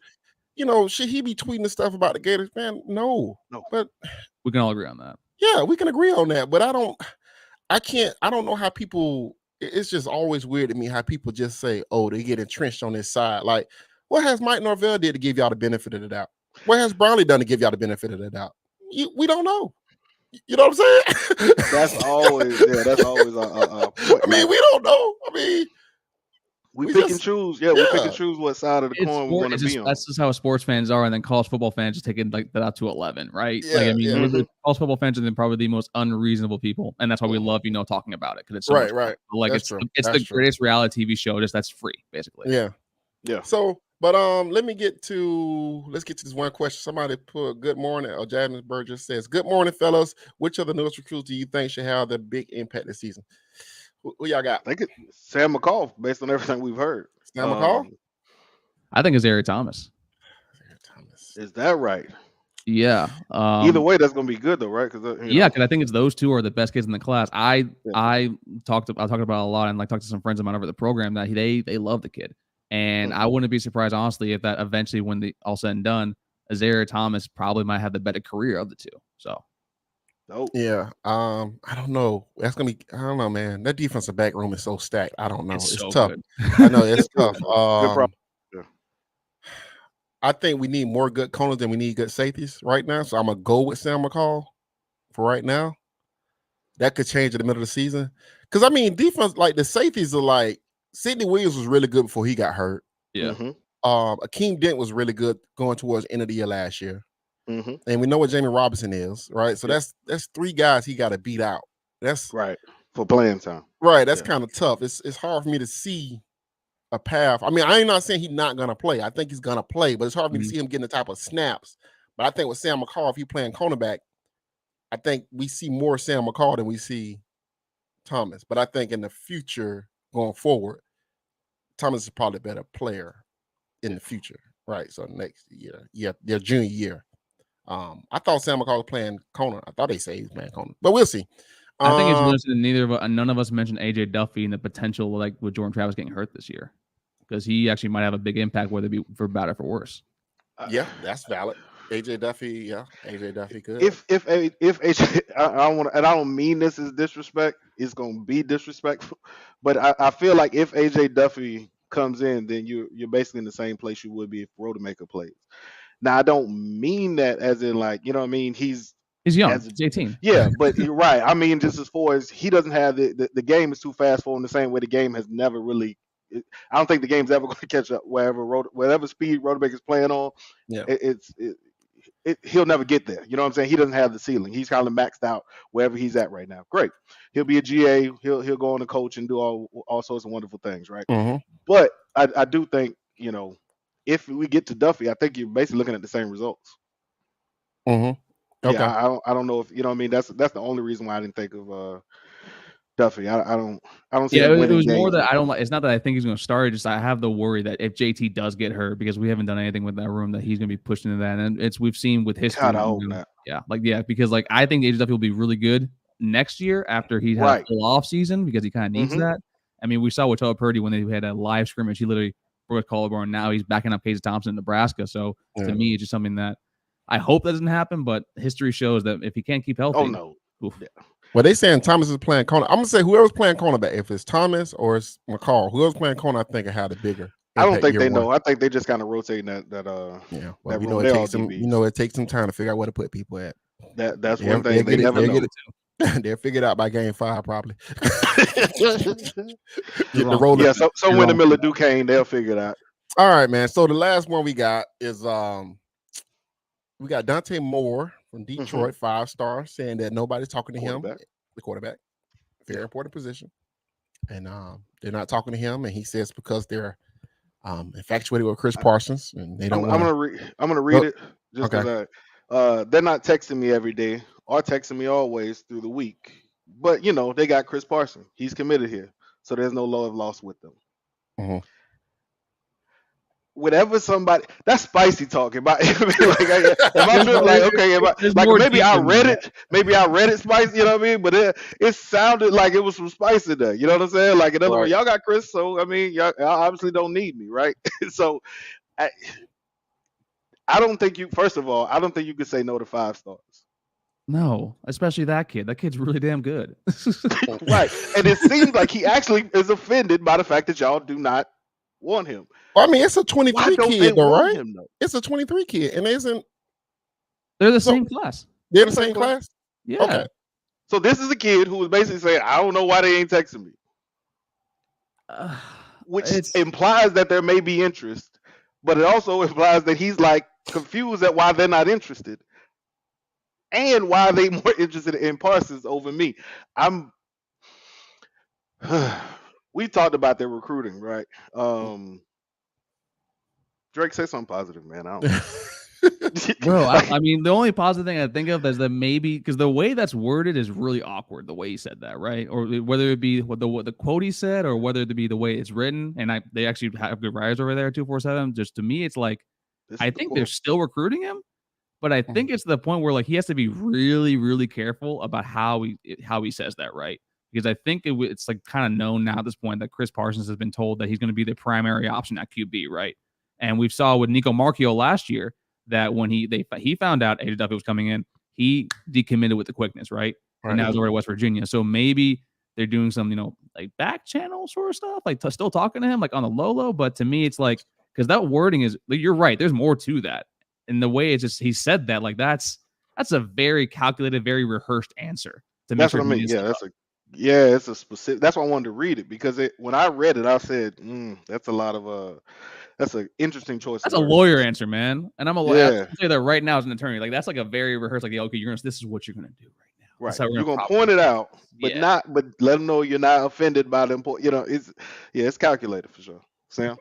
Should he be tweeting the stuff about the Gators? Man, no. But we can all agree on that. Yeah, we can agree on that. But I don't know how people, it's just always weird to me how people just say, oh, they get entrenched on this side. Like, what has Mike Norvell did to give y'all the benefit of the doubt? What has Brownlee done to give y'all the benefit of the doubt? We don't know. You know what I'm saying? That's always a point. I mean, we don't know. I mean, we pick and choose. Yeah, we pick and choose what side of the coin we want to be on. That's just how sports fans are, and then college football fans just taking like that out to 11, right? Yeah, like, I mean, college football fans are then probably the most unreasonable people, and that's why we love talking about it, because it's so right. Like, it's the greatest reality TV show, just that's free, basically. Yeah. So, but let's get to this one question. Somebody put good morning. Jasmine Burgess says, good morning, fellas. Which of the newest recruits do you think should have the big impact this season? Who y'all got? I think it's Sam McCall, based on everything we've heard. Sam McCall? I think it's Ari Thomas. Is that right? Yeah. Either way, that's going to be good, though, right? Because I think it's those two are the best kids in the class. I talked about it a lot, and like talked to some friends of mine over the program that they love the kid. And I wouldn't be surprised, honestly, if that eventually, when the all said and done, Azariah Thomas probably might have the better career of the two. So, yeah, I don't know. That's gonna be. I don't know, man. That defensive back room is so stacked. I don't know. It's so tough. I know it's tough. Good problem. I think we need more good corners than we need good safeties right now. So I'm gonna go with Sam McCall for right now. That could change in the middle of the season. Because I mean, defense, like the safeties are like. Sidney Williams was really good before he got hurt. Yeah. Akeem Dent was really good going towards the end of the year last year. And we know what Jamie Robinson is, right? So that's 3 guys he got to beat out. That's right for playing time. Right. That's kind of tough. It's hard for me to see a path. I mean, I ain't not saying he's not gonna play. I think he's gonna play, but it's hard for me to see him getting the type of snaps. But I think with Sam McCall, if he's playing cornerback, I think we see more Sam McCall than we see Thomas. But I think in the future, going forward, Thomas is probably a better player in the future, right? So next year, their junior year. I thought Sam McCall was playing corner. I thought they say he's playing corner, but we'll see. I think it's interesting. None of us mentioned AJ Duffy and the potential, like with Jordan Travis getting hurt this year, because he actually might have a big impact, whether it be for better or for worse. Yeah, that's valid. AJ Duffy, yeah, AJ Duffy could. If AJ, I don't want, and I don't mean this as disrespect. It's gonna be disrespectful, but I feel like if AJ Duffy comes in, then you're basically in the same place you would be if Rodemaker plays. Now I don't mean that as in like you know what I mean. He's young. as He's 18. yeah, but you're right. I mean just as far as he doesn't have the game is too fast for him the same way the game has never really. I don't think the game's ever going to catch up whatever speed Rodemaker's playing on. Yeah. He'll never get there. You know what I'm saying? He doesn't have the ceiling. He's kind of maxed out wherever he's at right now. Great. He'll be a GA. He'll go on to coach and do all sorts of wonderful things, right? Mm-hmm. But I do think, you know, if we get to Duffy, I think you're basically looking at the same results. Mm-hmm. Okay. Yeah, I don't know if you know what I mean. That's the only reason why I didn't think of Duffy. I don't see Yeah, him it was winning more games. that I don't like. It's not that I think he's going to start. Just I have the worry that if JT does get hurt, because we haven't done anything with that room, that he's going to be pushed into that. And we've seen with history. God, I hope not. Yeah, because like I think AJ Duffy will be really good next year after he had a full off season because he kind of needs that. I mean, we saw with Toa Purdy when they had a live scrimmage, he literally broke a collarbone. Now he's backing up Casey Thompson in Nebraska. So to me, it's just something that I hope that doesn't happen. But history shows that if he can't keep healthy, oof. Yeah. Well, they saying Thomas is playing corner. I'm gonna say whoever's playing cornerback, if it's Thomas or it's McCall, whoever's playing corner, I think it had a bigger. I don't think they know. I think they just kind of rotating that. Yeah, well, that you know, it takes some time to figure out where to put people at. That's one thing they never know. They'll figure it out by game 5, probably. Yeah, somewhere in the middle of Duquesne, they'll figure it out. All right, man. So the last one we got is we got Dante Moore from Detroit, 5-star, saying that nobody's talking to him. The quarterback, very important position, and they're not talking to him, and he says because they're infatuated with Chris Parsons, and they don't. I'm gonna read it just because they're not texting me every day or texting me always through the week, but you know they got Chris Parsons. He's committed here, so there's no love lost with them. Mm-hmm. Whatever somebody that's spicy talking about. Maybe I read it spicy, you know what I mean? But it sounded like it was some spice in there. You know what I'm saying? Like in other words, y'all got Chris, so I mean, y'all obviously don't need me, right? So I don't think you. First of all, I don't think you could say no to 5 stars. No, especially that kid. That kid's really damn good. Right, and it seems like he actually is offended by the fact that y'all do not want him. Well, I mean, it's a 23 kid, though, right? Him, though? It's a 23 kid, and they're the same class. They're the same class? Yeah. Okay. So this is a kid who was basically saying, I don't know why they ain't texting me. Which implies that there may be interest, but it also implies that he's like confused at why they're not interested. And why are they more interested in Parsons over me? We talked about their recruiting, right? Drake, say something positive, man. I don't know. Bro, I mean, the only positive thing I think of is that maybe because the way that's worded is really awkward. The way he said that, right? Or whether it be what the quote he said, or whether it be the way it's written. And they actually have good writers over there, 247. Just to me, it's like I think they're still recruiting him, but I think it's the point where like he has to be really, really careful about how he says that, right? Because I think it's like kind of known now at this point that Chris Parsons has been told that he's going to be the primary option at QB, right? And we saw with Nico Marchio last year that when he found out AJ Duffy was coming in, he decommitted with the quickness, right? And now he's over at West Virginia. So maybe they're doing some, like back channel sort of stuff, like still talking to him, like on the low. But to me, it's like because that wording is, you're right. There's more to that, and the way it's just he said that, like that's a very calculated, very rehearsed answer. That's what I mean. Yeah, it's a specific. That's why I wanted to read it because when I read it, I said, "That's a lot of that's an interesting choice." That's a lawyer answer, man. And I'm a lawyer. I say that right now as an attorney. Like that's like a very rehearsed. Like, okay, this is what you're gonna do right now. Right. You're gonna point it out, but but let them know you're not offended by them. It's calculated for sure. Sam.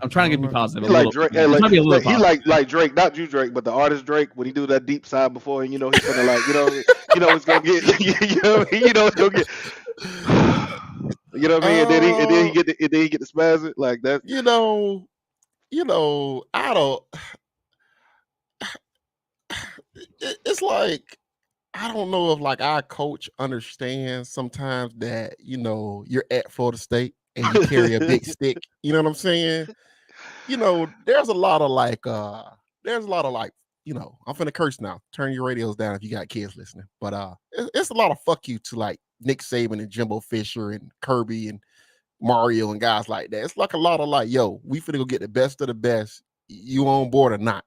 I'm trying to get me positive. He like Drake, like Drake, not you Drake, but the artist Drake. When he do that deep side before, and he's gonna like, it's gonna get, it's gonna get, you know what I mean? And then he get the spasm like that. I don't. It's like I don't know if like our coach understands sometimes that you're at Florida State and you carry a big stick. You know what I'm saying? You know, there's a lot of you know, I'm finna curse now. Turn your radios down if you got kids listening. But it's a lot of fuck you to like Nick Saban and Jimbo Fisher and Kirby and Mario and guys like that. It's like a lot of like, yo, we finna go get the best of the best. You on board or not?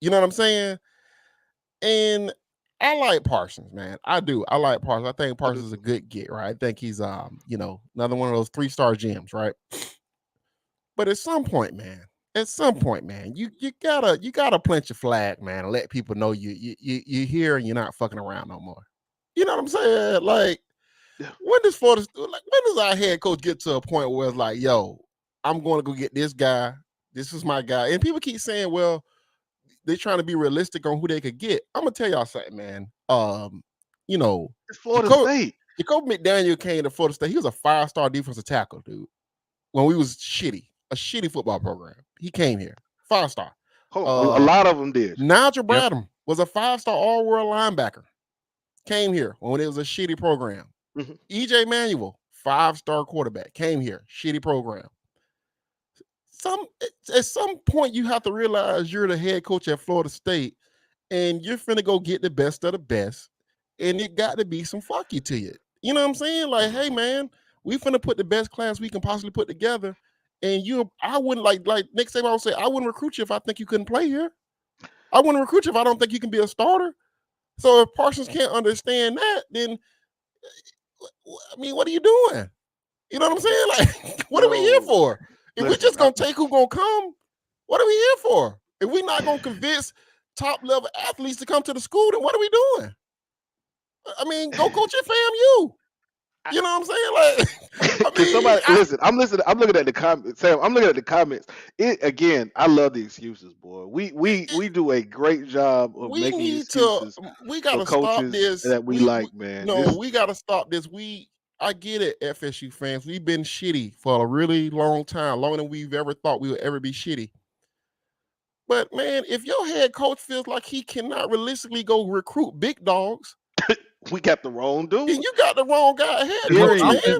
You know what I'm saying? And I like Parsons, man. I do. I like Parsons. I think Parsons is a good get, right? I think he's you know, another one of those 3-star gems, right? But at some point, man, you gotta plant your flag, man, and let people know you're here and you're not fucking around no more. You know what I'm saying? Like, when does our head coach get to a point where it's like, yo, I'm going to go get this guy. This is my guy. And people keep saying, well, they're trying to be realistic on who they could get. I'm gonna tell y'all something, man. You know, It's Florida State. Jacoby McDaniel came to Florida State. He was a 5-star defensive tackle, dude. When we was a shitty football program, he came here, 5-star. Hold on. A lot of them did. Nigel Bradham was a 5-star all-world linebacker. Came here when it was a shitty program. Mm-hmm. EJ Manuel, 5-star quarterback, came here, shitty program. At some point, you have to realize you're the head coach at Florida State, and you're finna go get the best of the best, and it got to be some fuck you to you. You know what I'm saying? Like, hey, man, we finna put the best class we can possibly put together, and I wouldn't like Nick Saban would say, I wouldn't recruit you if I think you couldn't play here. I wouldn't recruit you if I don't think you can be a starter. So if Parsons can't understand that, then I mean, what are you doing? You know what I'm saying? Like, what are we here for? If we're just gonna take who's gonna come, what are we here for? If we're not gonna convince top level athletes to come to the school, then what are we doing? I mean, go coach at FAMU. You know what I'm saying? Like, listen. I'm looking at the comments. Sam, I'm looking at the comments. Again, I love the excuses, boy. We do a great job of making excuses. We gotta stop this. That we like, man. No, we gotta stop this. I get it, FSU fans. We've been shitty for a really long time, longer than we've ever thought we would ever be shitty. But man, if your head coach feels like he cannot realistically go recruit big dogs, we got the wrong dude. You got the wrong guy ahead.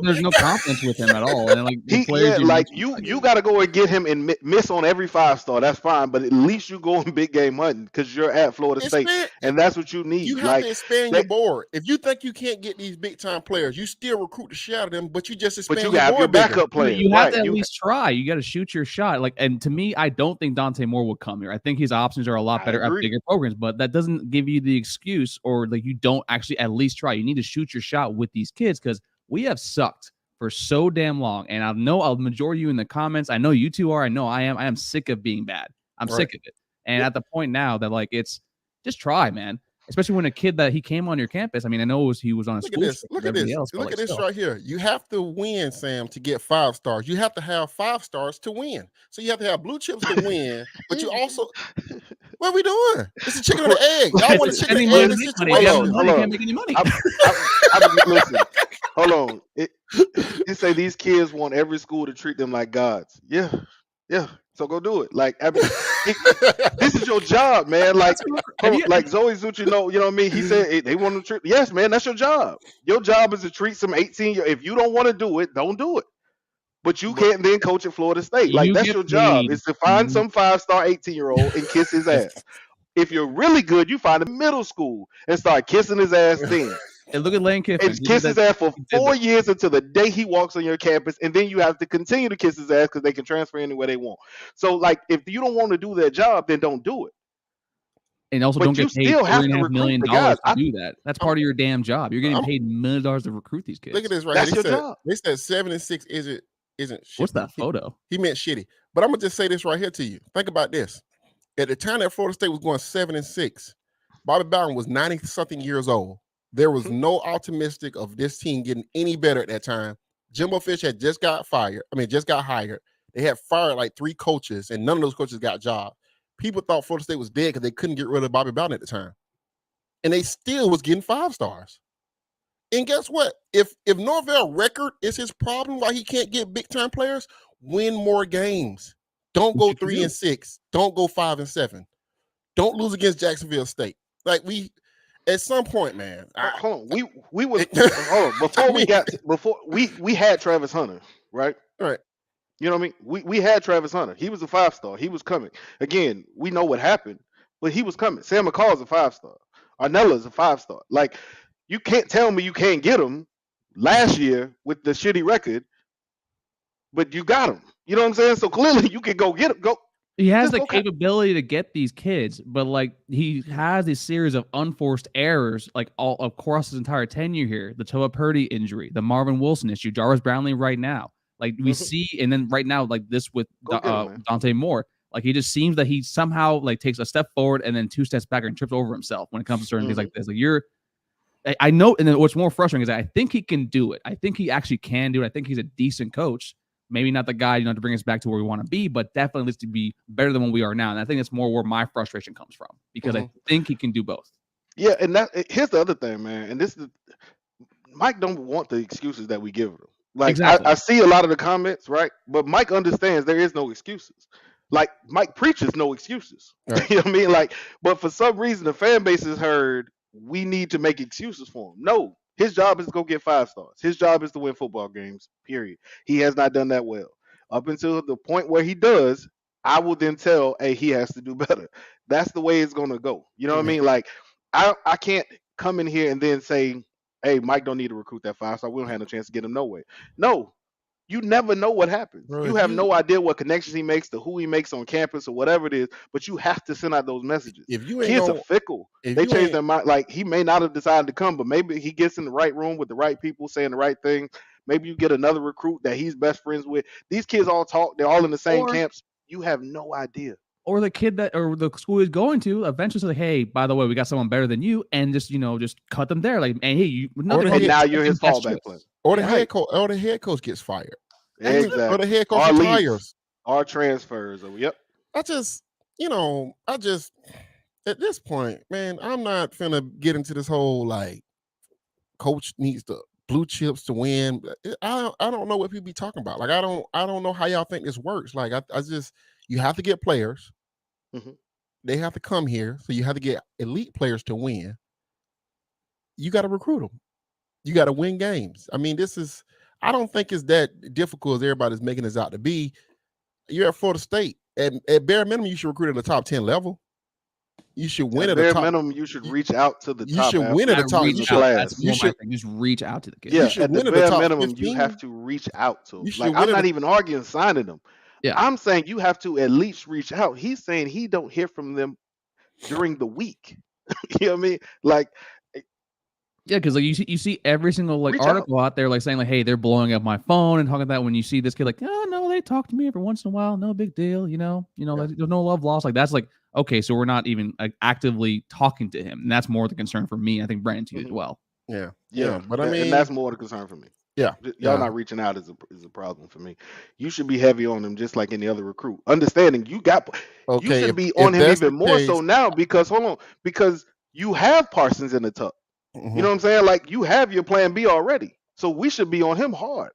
There's no confidence with him at all. And like the players, you got to go and get him and miss on every 5-star. That's fine, but at least you go in big game hunting because you're at Florida State, and that's what you need. You have to expand your board. If you think you can't get these big time players, you still recruit the shit out of them, but you just expand. But you have your backup players. You have to at least try. You got to shoot your shot. Like, and to me, I don't think Dante Moore will come here. I think his options are a lot better at bigger programs, but that doesn't give you the excuse or like you don't actually at least try. You need to shoot your shot with these kids because we have sucked for so damn long. And I know a majority of you in the comments, I know you two are, I know I am sick of being bad. I'm sick of it. And at the point now that like it's just try, man. Especially when a kid that he came on your campus. I mean, I know he was on a school. Look at this right here. You have to win, Sam, to get 5 stars. You have to have 5 stars to win. So you have to have blue chips to win, but you also what are we doing? It's a chicken and an egg. Y'all want a chicken and egg situation. Hold on. Can't make any money. Listen, hold on. It say these kids want every school to treat them like gods. Yeah. So go do it. Like, I mean, this is your job, man. Like Zoe Zucci Nole, you know what I mean? He said they want to treat. Yes, man, that's your job. Your job is to treat some 18-year. If you don't want to do it, don't do it. But you can't then coach at Florida State. Like, that's your job is to find some 5-star 18-year-old and kiss his ass. If you're really good, you find a middle school and start kissing his ass then. And look at Lane Kiffin. And kiss his ass for 4 years until the day he walks on your campus, and then you have to continue to kiss his ass because they can transfer anywhere they want. So, like, if you don't want to do their job, then don't do it. And also don't get paid $3.5 million to do that. That's part of your damn job. You're getting paid $1 million to recruit these kids. Look at this right here. They said 7 and 6 isn't shitty. What's that photo? He meant shitty. But I'm gonna just say this right here to you. Think about this. At the time that Florida State was going 7 and 6, Bobby Bowden was 90-something years old. There was no optimistic of this team getting any better at that time. Jimbo Fisher had just got hired. They had fired like 3 coaches, and none of those coaches got jobs. People thought Florida State was dead because they couldn't get rid of Bobby Bowden at the time. And they still was getting 5 stars. And guess what? If Norvell record is his problem why he can't get big-time players, win more games. Don't go 3 and 6. Don't go 5 and 7. Don't lose against Jacksonville State. Like at some point, man. Hold on. We had Travis Hunter, right? Right. You know what I mean? We had Travis Hunter. He was a 5-star. He was coming. Again, we know what happened, but he was coming. Sam McCall's a 5-star. Arnella's a 5-star. Like, you can't tell me you can't get him last year with the shitty record, but you got him. You know what I'm saying? So clearly you can go get him. Go. He has Just the go capability to get these kids, but like he has a series of unforced errors, like all across his entire tenure here. The Toa Purdy injury, the Marvin Wilson issue, Jarvis Brownlee right now. Like we see, and then right now, like this with Go get him, man. Dante Moore. Like he just seems that he somehow like takes a step forward and then 2 steps back and trips over himself when it comes to certain things like this. Like I know, and then what's more frustrating is that I think he can do it. I think he actually can do it. I think he's a decent coach. Maybe not the guy, to bring us back to where we want to be, but definitely needs to be better than what we are now. And I think that's more where my frustration comes from because I think he can do both. Yeah, and here's the other thing, man. And this is Mike don't want the excuses that we give him. Like Exactly. I see a lot of the comments, right? But Mike understands there is no excuses. Like Mike preaches no excuses. Right. You know what I mean? Like, but for some reason the fan base has heard we need to make excuses for him. No, his job is to go get 5 stars. His job is to win football games, period. He has not done that well. Up until the point where he does, I will then tell, hey, he has to do better. That's the way it's gonna go. You know what I mean? Like, I can't come in here and then say, hey, Mike don't need to recruit that 5-star. We don't have no chance to get him no way. No, you never know what happens. Bro, you have no idea what connections he makes to who he makes on campus or whatever it is, but you have to send out those messages. If you ain't Kids no, are fickle. if They you change ain't- their mind. Like, he may not have decided to come, but maybe he gets in the right room with the right people saying the right thing. Maybe you get another recruit that he's best friends with. These kids all talk. They're all in the same camps. You have no idea. Or the kid that, or the school he's going to, eventually say, hey, by the way, we got someone better than you, and just just cut them there. Like, and hey, you. And now you're his fallback plan. Or the head coach, or the head coach gets fired. Exactly. Or the head coach Or retires. leaves. Or transfers. Yep. I just at this point, man, I'm not finna get into this whole like coach needs the blue chips to win. I don't know what people be talking about. Like I don't know how y'all think this works. Like I just, you have to get players. They have to come here, so you have to get elite players to win. You got to recruit them. You got to win games. I mean, I don't think it's that difficult as everybody's making this out to be. You're at Florida State, and at bare minimum, you should recruit at the top 10 level. You should win at the top. minimum, you should reach out to the You top. should win at the top. You should just reach out to the kids. Yeah, You should at the win at the bare top minimum, 15. you have to reach out to them. You should Like, win I'm at not the- even arguing signing them. Yeah. I'm saying you have to at least reach out. He's saying he don't hear from them during the week. You know what I mean? Like, Yeah, because like you see every single like Reach article out there like saying like, hey, they're blowing up my phone and talking about that. When you see this kid like, oh no, they talk to me every once in a while, no big deal, like, there's no love lost. Like that's like, okay, so we're not even like actively talking to him, and that's more the concern for me. I think Brandon too as well. Yeah, but I mean, and that's more the concern for me. Yeah, y'all not reaching out is a problem for me. You should be heavy on him, just like any other recruit. Understanding you should be on him even more so now because because you have Parsons in the tuck. You know what I'm saying? Like, you have your plan B already, so we should be on him hard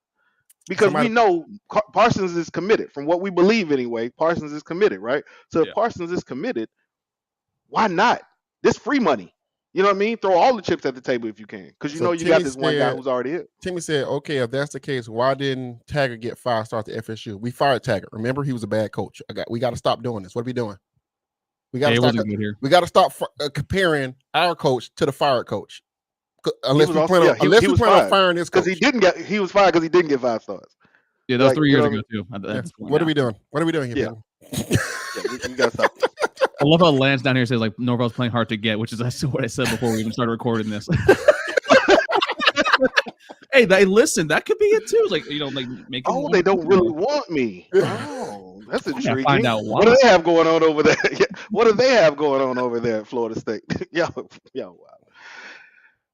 because we know Parsons is committed. From what we believe anyway, Parsons is committed, right? So if Parsons is committed, why not? This free money. You know what I mean? Throw all the chips at the table if you can, because you got this one guy who's already here. Timmy said, okay, if that's the case, why didn't Taggart get 5 stars to FSU? We fired Taggart. Remember, he was a bad coach. We got to stop doing this. What are we doing? We got to stop comparing our coach to the fired coach. Unless we plan on firing this coach. Because he was fired because he didn't get 5 stars. Yeah, that was 3 years ago too. What are we doing? What are we doing here? We got to stop this. I love how Lance down here says like Norvell's playing hard to get, which is what I said before we even started recording this. Hey, listen, that could be it too. Like making. Oh, they don't really want me. Oh, that's intriguing. Find out why. What do they have going on over there? What do they have going on over there at Florida State? Yo, wow.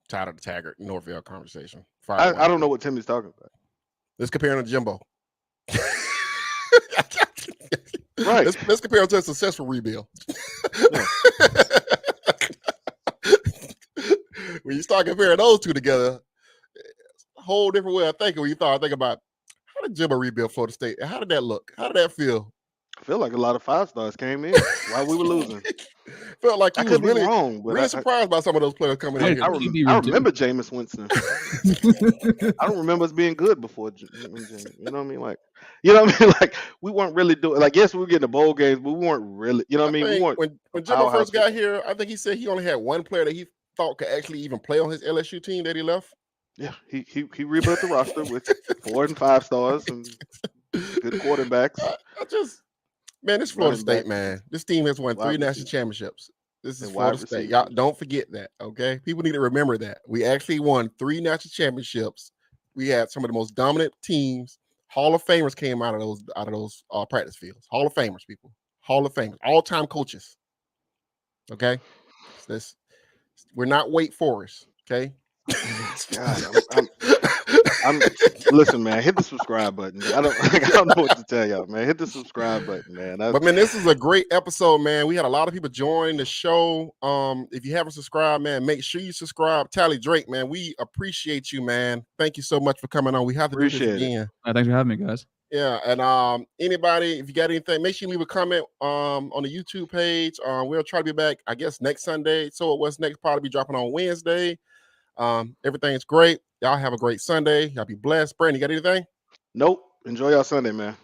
Tired of the Taggart Norvell conversation. I don't know what Timmy's talking about. Let's compare him to Jimbo. Right. Let's compare him to a successful rebuild. When you start comparing those two together, it's a whole different way of thinking. When you think about how did Jimbo rebuild Florida State? How did that look? How did that feel? I feel like a lot of 5 stars came in while we were losing. Felt like I you was could be really, wrong, but really surprised by some of those players coming in Yeah, here. QB I room too. remember Jameis Winston. I don't remember us being good before. You know what I mean? Like, you know what I mean? Like, we weren't really doing. Like, yes, we were getting the bowl games, but we weren't really. You know what I mean? We think weren't when a Jimbo powerhouse first got football. here, I think he said he only had one player that he thought could actually even play on his LSU team that he left. Yeah, he rebuilt the roster with 4 and 5 stars and good quarterbacks, I just, man, this Florida running State, backs, man, this team has won 3 wide national receivers, championships. This is and Florida wide State. Y'all receivers. don't forget that, okay? People need to remember that. We actually won 3 national championships. We had some of the most dominant teams. Hall of Famers came out of those practice fields. Hall of Famers, people. Hall of Famers. All-time coaches. Okay? We're not Wake Forest, okay? God, I'm listen, man. Hit the subscribe button. I don't know what to tell y'all, man. Hit the subscribe button, man. But man, this is a great episode, man. We had a lot of people join the show. If you haven't subscribed, man, make sure you subscribe. Tally Drake, man, we appreciate you, man. Thank you so much for coming on. We have to do this again. Thanks for having me, guys. Yeah, and anybody, if you got anything, make sure you leave a comment on the YouTube page. We'll try to be back, I guess, next Sunday. So what's next? Probably be dropping on Wednesday. Everything's great. Y'all have a great Sunday. Y'all be blessed. Brandon, you got anything? Nope. Enjoy y'all Sunday, man.